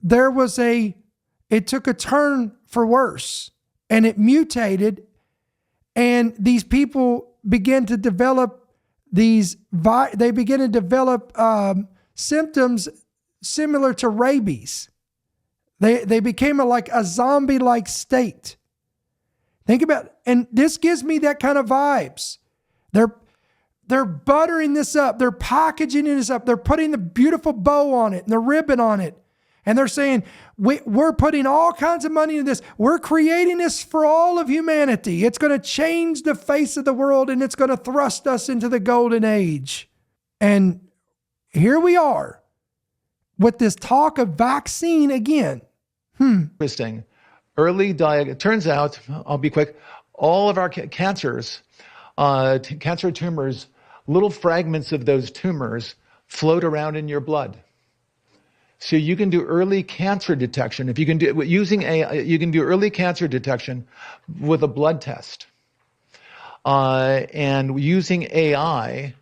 it took a turn for worse, and it mutated, and these people began to develop symptoms similar to rabies. They became like a zombie-like state. Think about, and this gives me that kind of vibes. They're buttering this up. They're packaging this up. They're putting the beautiful bow on it and the ribbon on it. And they're saying, we're putting all kinds of money into this. We're creating this for all of humanity. It's going to change the face of the world, and it's going to thrust us into the golden age. And here we are with this talk of vaccine again. Interesting. It turns out, I'll be quick, all of our cancers, cancer tumors, little fragments of those tumors float around in your blood. So you can do early cancer detection. If you can do using AI, you can do early cancer detection with a blood test. And using AI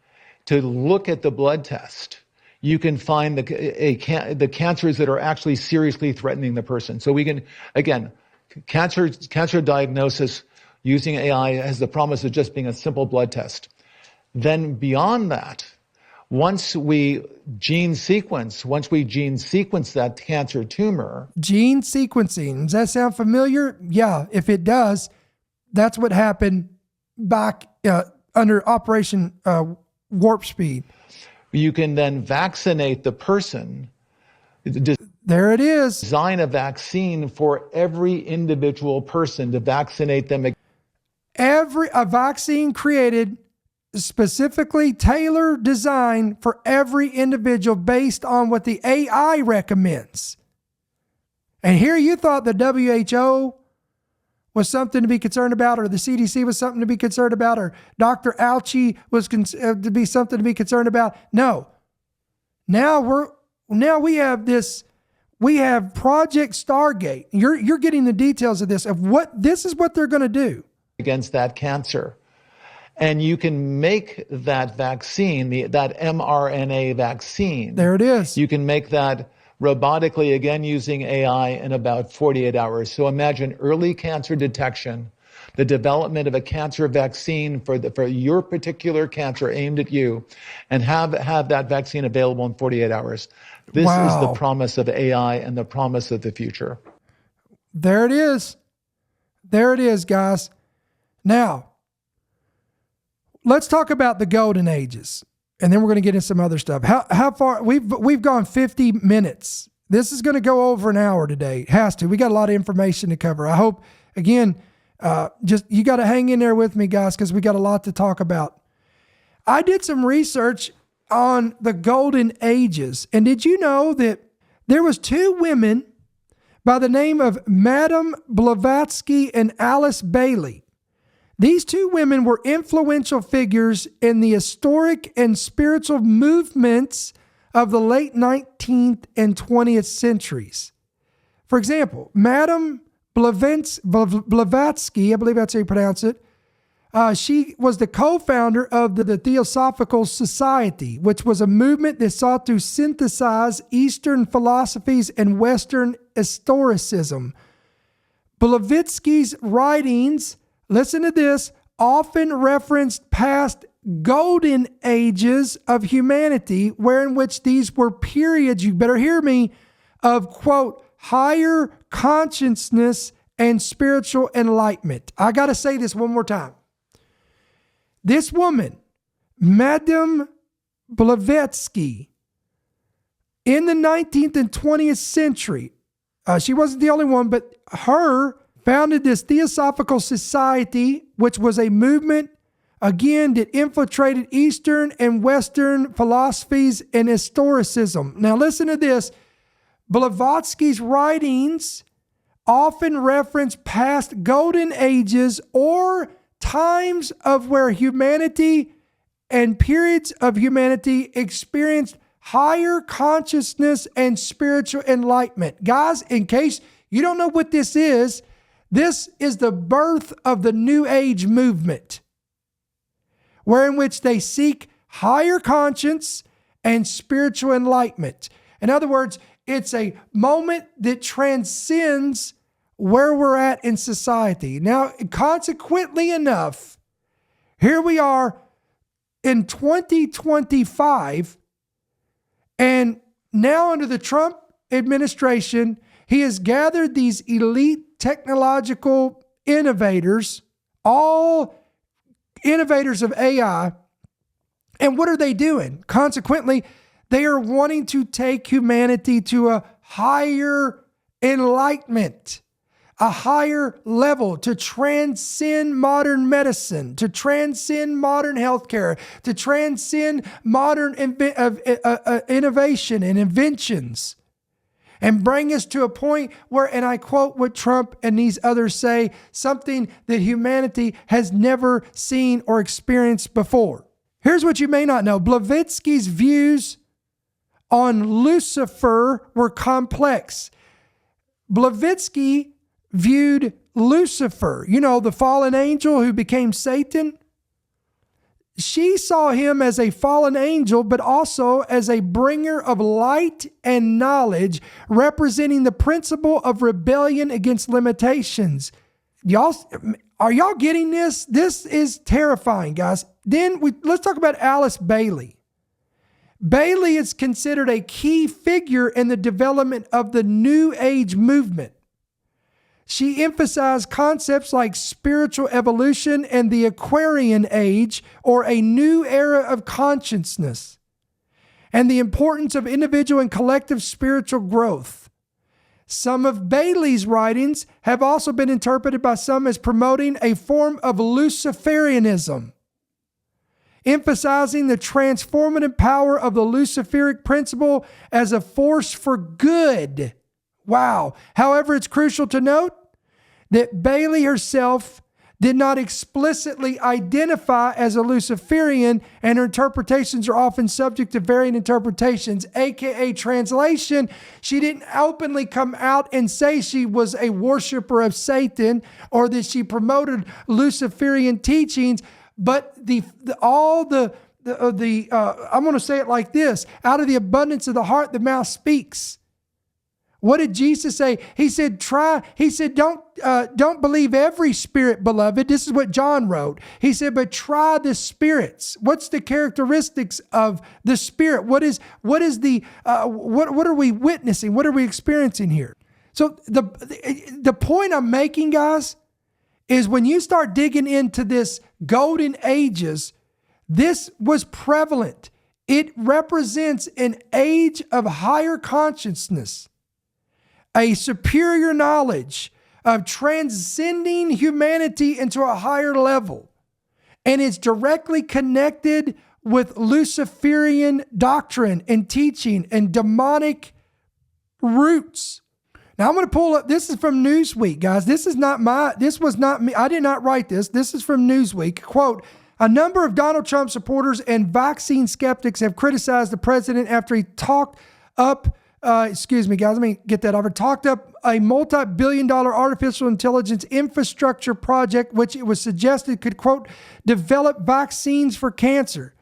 to look at the blood test, you can find the cancers that are actually seriously threatening the person. So we can, again, cancer diagnosis using AI has the promise of just being a simple blood test. Then beyond that, once we gene sequence that cancer tumor. Gene sequencing. Does that sound familiar? Yeah, if it does, that's what happened back under Operation Warp Speed. You can then vaccinate the person. There it is. Design a vaccine for every individual person to vaccinate them. A vaccine created, specifically tailored, designed for every individual based on what the AI recommends. And here you thought the WHO was something to be concerned about, or the CDC was something to be concerned about, or Dr. Fauci was to be something to be concerned about. No. Now we have Project Stargate. You're getting the details of this, this is what they're going to do against that cancer. And you can make that vaccine, that mRNA vaccine. There it is. You can make that robotically, again, using AI in about 48 hours. So imagine early cancer detection, the development of a cancer vaccine for your particular cancer aimed at you, and have that vaccine available in 48 hours. This is the promise of AI and the promise of the future. There it is. There it is, guys. Now, let's talk about the golden ages, and then we're going to get into some other stuff. How far we've gone 50 minutes. This is going to go over an hour today. It has to. We got a lot of information to cover. I hope, again, just you got to hang in there with me, guys, because we got a lot to talk about. I did some research on the golden ages, and did you know that there was two women by the name of Madame Blavatsky and Alice Bailey? These two women were influential figures in the historic and spiritual movements of the late 19th and 20th centuries. For example, Madame Blavatsky, I believe that's how you pronounce it, she was the co-founder of the Theosophical Society, which was a movement that sought to synthesize Eastern philosophies and Western historicism. Blavatsky's writings, listen to this, often referenced past golden ages of humanity, wherein which these were periods, you better hear me, of, quote, higher consciousness and spiritual enlightenment. I got to say this one more time. This woman, Madame Blavatsky, in the 19th and 20th century, she wasn't the only one, but her founded this Theosophical Society, which was a movement, again, that infiltrated Eastern and Western philosophies and historicism. Now listen to this. Blavatsky's writings often reference past golden ages or times of where humanity and periods of humanity experienced higher consciousness and spiritual enlightenment. Guys, in case you don't know what this is the birth of the New Age movement, wherein which they seek higher conscience and spiritual enlightenment. In other words, it's a moment that transcends where we're at in society. Now, consequently enough, here we are in 2025, and now under the Trump administration, he has gathered these elite technological innovators, all innovators of AI. And what are they doing? Consequently, they are wanting to take humanity to a higher enlightenment, a higher level, to transcend modern medicine, to transcend modern healthcare, to transcend modern innovation and inventions, and bring us to a point where, and I quote what Trump and these others say, something that humanity has never seen or experienced before. Here's what you may not know. Blavatsky's views on Lucifer were complex. Blavatsky viewed Lucifer, the fallen angel who became Satan. She saw him as a fallen angel, but also as a bringer of light and knowledge, representing the principle of rebellion against limitations. Are y'all getting this? This is terrifying, guys. Then let's talk about Alice Bailey. Bailey is considered a key figure in the development of the New Age movement. She emphasized concepts like spiritual evolution and the Aquarian Age, or a new era of consciousness, and the importance of individual and collective spiritual growth. Some of Bailey's writings have also been interpreted by some as promoting a form of Luciferianism, emphasizing the transformative power of the Luciferic principle as a force for good. Wow. However, it's crucial to note that Bailey herself did not explicitly identify as a Luciferian, and her interpretations are often subject to varying interpretations, aka translation. She didn't openly come out and say she was a worshiper of Satan or that she promoted Luciferian teachings, But I'm going to say it like this: out of the abundance of the heart, the mouth speaks. What did Jesus say? He said, don't believe every spirit, beloved. This is what John wrote. He said, but try the spirits. What's the characteristics of the spirit? What are we witnessing? What are we experiencing here? So the point I'm making, guys, is when you start digging into this golden ages, this was prevalent. It represents an age of higher consciousness, a superior knowledge of transcending humanity into a higher level. And it's directly connected with Luciferian doctrine and teaching and demonic roots. Now I'm going to pull up, this is from Newsweek, guys. This was not me. I did not write this. This is from Newsweek. Quote, a number of Donald Trump supporters and vaccine skeptics have criticized the president after he talked up excuse me, guys, let me get that over. Talked up a multi-billion-dollar artificial intelligence infrastructure project, which it was suggested could, quote, develop vaccines for cancer.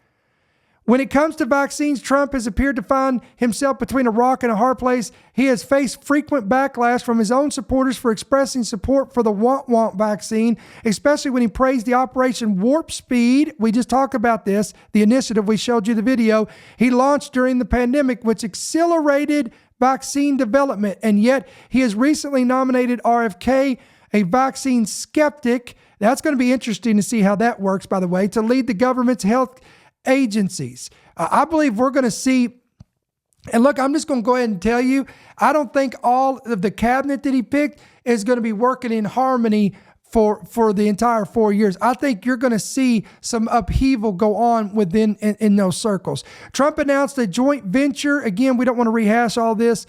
When it comes to vaccines, Trump has appeared to find himself between a rock and a hard place. He has faced frequent backlash from his own supporters for expressing support for the want vaccine, especially when he praised the Operation Warp Speed. We just talked about this, the initiative, we showed you the video, he launched during the pandemic, which accelerated vaccine development. And yet he has recently nominated RFK, a vaccine skeptic. That's going to be interesting to see how that works, by the way, to lead the government's health agencies. I believe we're going to see, and look, I'm just going to go ahead and tell you, I don't think all of the cabinet that he picked is going to be working in harmony for the entire 4 years. I think you're going to see some upheaval go on within in those circles. Trump announced a joint venture. Again, we don't want to rehash all this.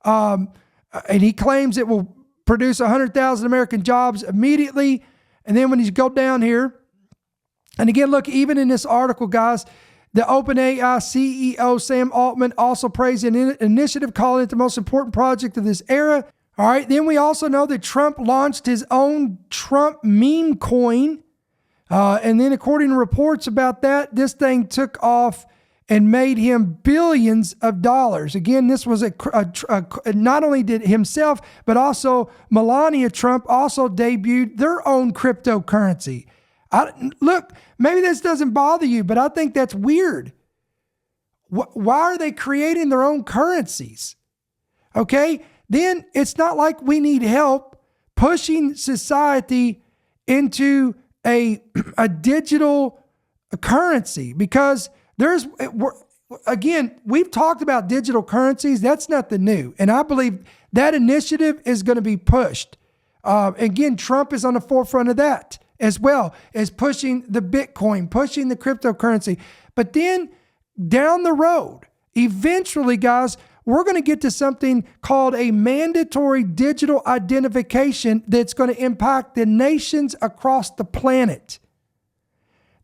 And he claims it will produce 100,000 American jobs immediately. And then when you go down here, and again, look, even in this article, guys, the OpenAI CEO, Sam Altman, also praised an initiative calling it the most important project of this era. All right, then we also know that Trump launched his own Trump meme coin. And then according to reports about that, this thing took off and made him billions of dollars. Again, this was not only did himself, but also Melania Trump also debuted their own cryptocurrency. Look, maybe this doesn't bother you, but I think that's weird. Why are they creating their own currencies? Okay, then it's not like we need help pushing society into a digital currency, because again, we've talked about digital currencies. That's nothing new. And I believe that initiative is going to be pushed. Again, Trump is on the forefront of that, as well as pushing the Bitcoin, pushing the cryptocurrency. But then down the road, eventually, guys, we're going to get to something called a mandatory digital identification that's going to impact the nations across the planet.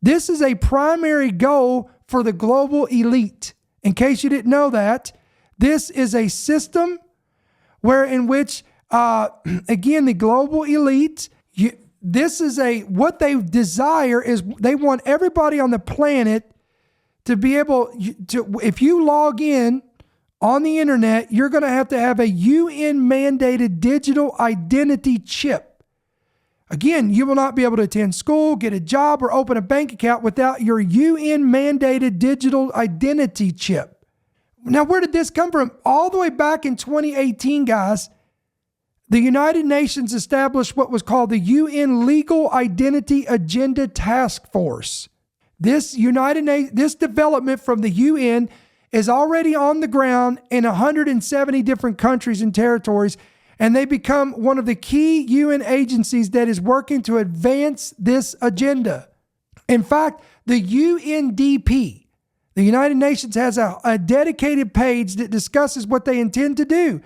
This is a primary goal for the global elite. In case you didn't know that, this is a system in which, again, the global elite, what they desire is they want everybody on the planet to be able to, if you log in on the internet, you're going to have a UN mandated digital identity chip. Again, you will not be able to attend school, get a job, or open a bank account without your UN mandated digital identity chip. Now, where did this come from? All the way back in 2018, guys, the United Nations established what was called the UN Legal Identity Agenda Task Force. This development from the UN is already on the ground in 170 different countries and territories, and they become one of the key UN agencies that is working to advance this agenda. In fact, the UNDP, the United Nations, has a dedicated page that discusses what they intend to do.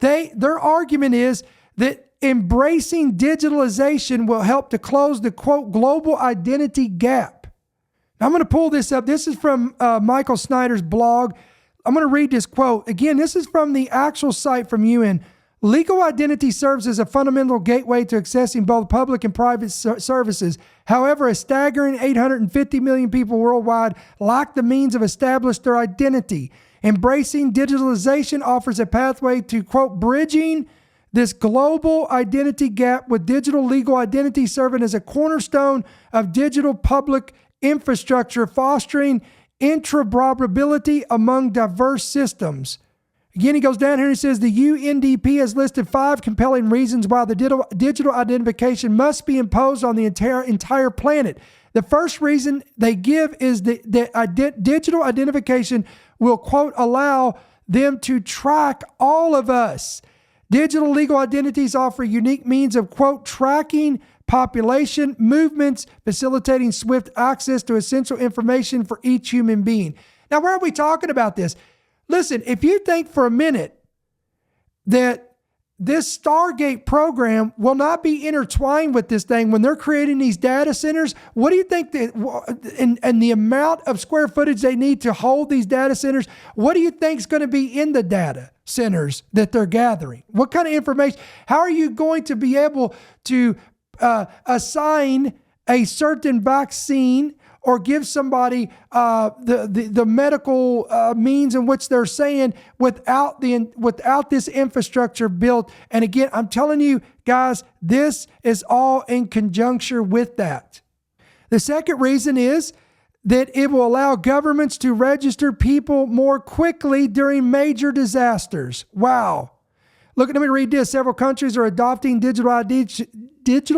Their argument is that embracing digitalization will help to close the, quote, global identity gap. Now, I'm going to pull this up. This is from Michael Snyder's blog. I'm going to read this quote. Again, this is from the actual site from UN. Legal identity serves as a fundamental gateway to accessing both public and private services. However, a staggering 850 million people worldwide lack the means of establishing their identity. Embracing digitalization offers a pathway to, quote, bridging this global identity gap, with digital legal identity serving as a cornerstone of digital public infrastructure, fostering interoperability among diverse systems. Again, he goes down here and he says the UNDP has listed 5 compelling reasons why the digital identification must be imposed on the entire planet. The first reason they give is that digital identification will, quote, allow them to track all of us. Digital legal identities offer unique means of, quote, tracking population movements, facilitating swift access to essential information for each human being. Now, where are we talking about this? Listen, if you think for a minute that this Stargate program will not be intertwined with this thing when they're creating these data centers, what do you think that, and the amount of square footage they need to hold these data centers, what do you think is going to be in the data centers that they're gathering? What kind of information? How are you going to be able to assign a certain vaccine or give somebody the medical means in which they're saying without this infrastructure built? And again, I'm telling you guys, this is all in conjunction with that. The second reason is that it will allow governments to register people more quickly during major disasters. Wow. Look, let me read this. Several countries are adopting digital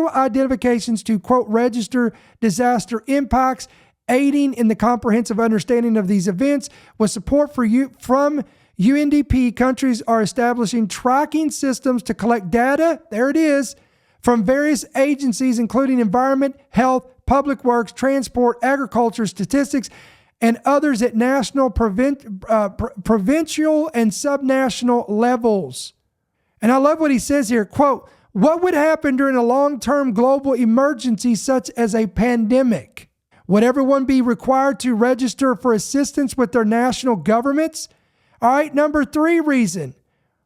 identifications to, quote, register disaster impacts, aiding in the comprehensive understanding of these events. With support from UNDP, countries are establishing tracking systems to collect data, there it is, from various agencies, including environment, health, public works, transport, agriculture, statistics, and others at national, provincial, and subnational levels. And I love what he says here, quote, what would happen during a long-term global emergency such as a pandemic? Would everyone be required to register for assistance with their national governments? All right, number 3 reason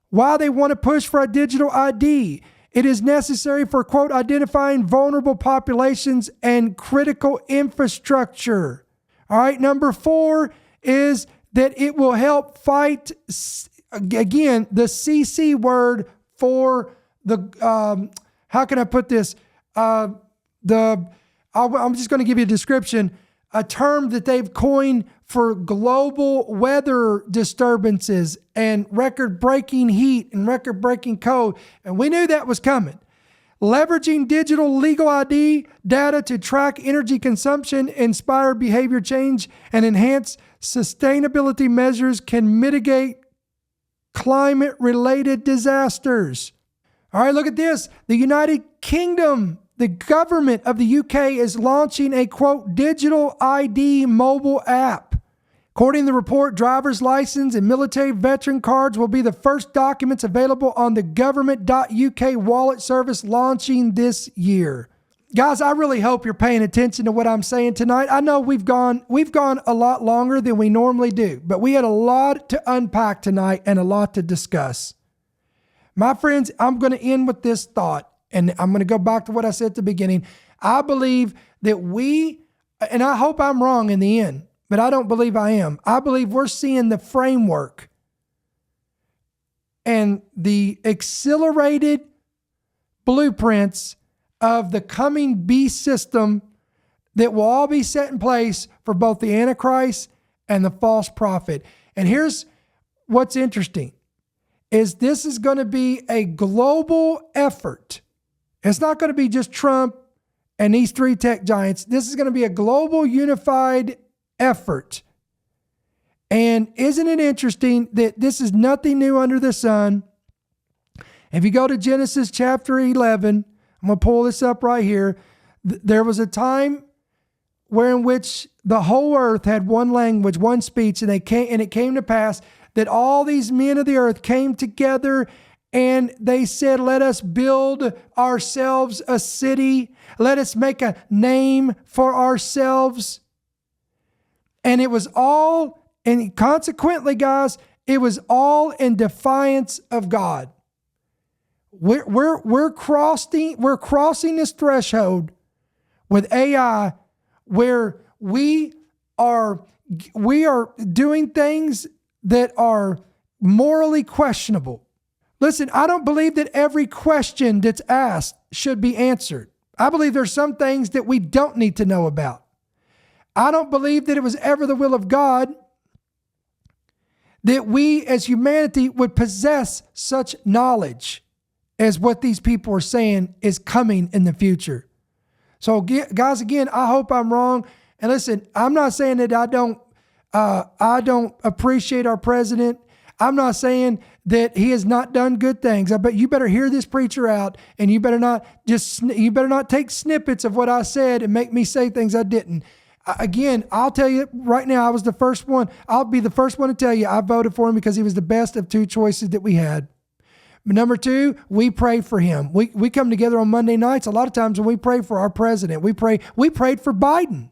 why they want to push for a digital ID. It is necessary for, quote, identifying vulnerable populations and critical infrastructure. All right, number 4 is that it will help fight, again, the CC word for the, how can I put this? I'm just going to give you a description, a term that they've coined for global weather disturbances and record-breaking heat and record-breaking cold. And we knew that was coming. Leveraging digital legal ID data to track energy consumption, inspire behavior change, and enhance sustainability measures can mitigate climate-related disasters. All right, look at this. The United Kingdom, the government of the UK is launching a, quote, digital ID mobile app. According to the report, driver's license and military veteran cards will be the first documents available on the government.uk wallet service launching this year. Guys, I really hope you're paying attention to what I'm saying tonight. I know we've gone a lot longer than we normally do, but we had a lot to unpack tonight and a lot to discuss. My friends, I'm going to end with this thought, and I'm going to go back to what I said at the beginning. I believe that and I hope I'm wrong in the end, but I don't believe I am. I believe we're seeing the framework and the accelerated blueprints of the coming beast system that will all be set in place for both the Antichrist and the false prophet. And here's what's interesting, is this is going to be a global effort. It's not going to be just Trump and these 3 tech giants. This is going to be a global unified effort. And isn't it interesting that this is nothing new under the sun? If you go to Genesis chapter 11, I'm going to pull this up right here. There was a time in which the whole earth had one language, one speech, and it came to pass that all these men of the earth came together and they said, let us build ourselves a city. Let us make a name for ourselves. And it was all, and consequently, guys, it was all in defiance of God. We're crossing this threshold with AI where we are doing things that are morally questionable. Listen, I don't believe that every question that's asked should be answered. I believe there's some things that we don't need to know about. I don't believe that it was ever the will of God that we as humanity would possess such knowledge as what these people are saying is coming in the future. So guys, again, I hope I'm wrong. And listen, I'm not saying that I don't appreciate our president. I'm not saying that he has not done good things. I bet you better hear this preacher out, and you better not take snippets of what I said and make me say things I didn't. Again, I'll tell you right now, I was the first one. I'll be the first one to tell you I voted for him because he was the best of two choices that we had. But number two, we pray for him. We come together on Monday nights. A lot of times when we pray for our president, we prayed for Biden.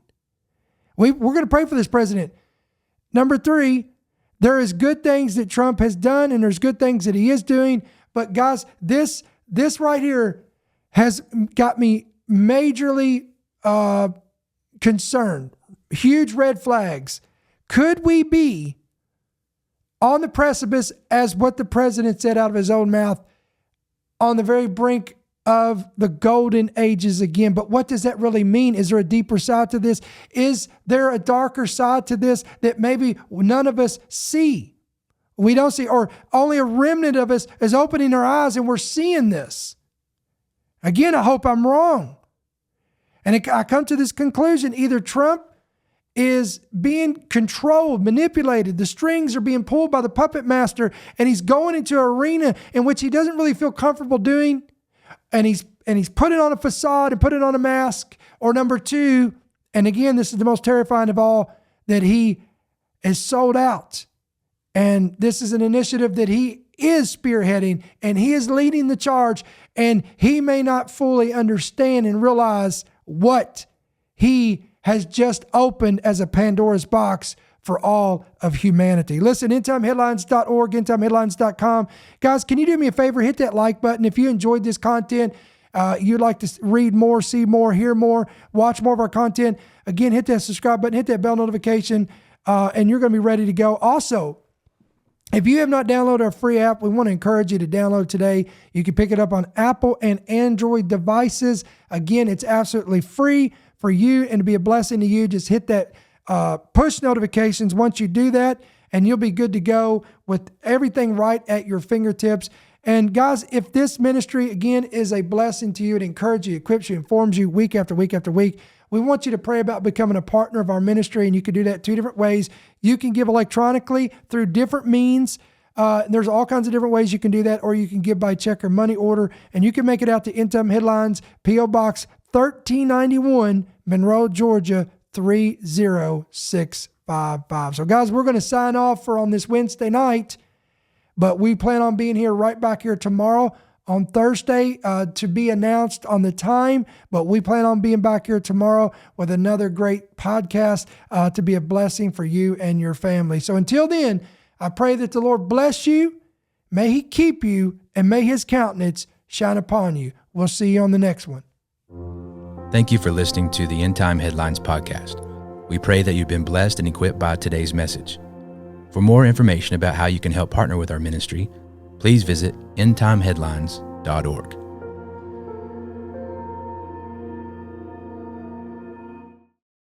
We're going to pray for this president. Number three, there is good things that Trump has done, and there's good things that he is doing. But guys, this right here has got me majorly concerned. Huge red flags. Could we be on the precipice, as what the president said out of his own mouth, on the very brink of the golden ages again? But what does that really mean? Is there a deeper side to this? Is there a darker side to this that maybe none of us see? We don't see, or only a remnant of us is opening our eyes and we're seeing this. Again, I hope I'm wrong. And I come to this conclusion: either Trump is being controlled, manipulated, the strings are being pulled by the puppet master, and he's going into an arena in which he doesn't really feel comfortable doing, and he's putting on a facade and putting on a mask. Or number two, and again, this is the most terrifying of all, that he is sold out. And this is an initiative that he is spearheading, and he is leading the charge, and he may not fully understand and realize what he has just opened as a Pandora's box for all of humanity. Listen, endtimeheadlines.org, endtimeheadlines.com. Guys, can you do me a favor? Hit that like button. If you enjoyed this content, you'd like to read more, see more, hear more, watch more of our content, again, hit that subscribe button, hit that bell notification, and you're going to be ready to go. Also, if you have not downloaded our free app, we want to encourage you to download today. You can pick it up on Apple and Android devices. Again, it's absolutely free for you and to be a blessing to you. Just hit that push notifications once you do that, and you'll be good to go with everything right at your fingertips. And guys, if this ministry, again, is a blessing to you, it encourages you, equips you, informs you week after week after week, we want you to pray about becoming a partner of our ministry, and you can do that two different ways. You can give electronically through different means. There's all kinds of different ways you can do that, or you can give by check or money order, and you can make it out to End Time Headlines, P.O. Box 1391, Monroe, Georgia, 30655. So guys, we're going to sign off for on this Wednesday night, but we plan on being here right back here tomorrow on Thursday to be announced on the time, but we plan on being back here tomorrow with another great podcast to be a blessing for you and your family. So until then, I pray that the Lord bless you, may he keep you, and may his countenance shine upon you. We'll see you on the next one. Thank you for listening to the End Time Headlines podcast. We pray that you've been blessed and equipped by today's message. For more information about how you can help partner with our ministry, please visit endtimeheadlines.org.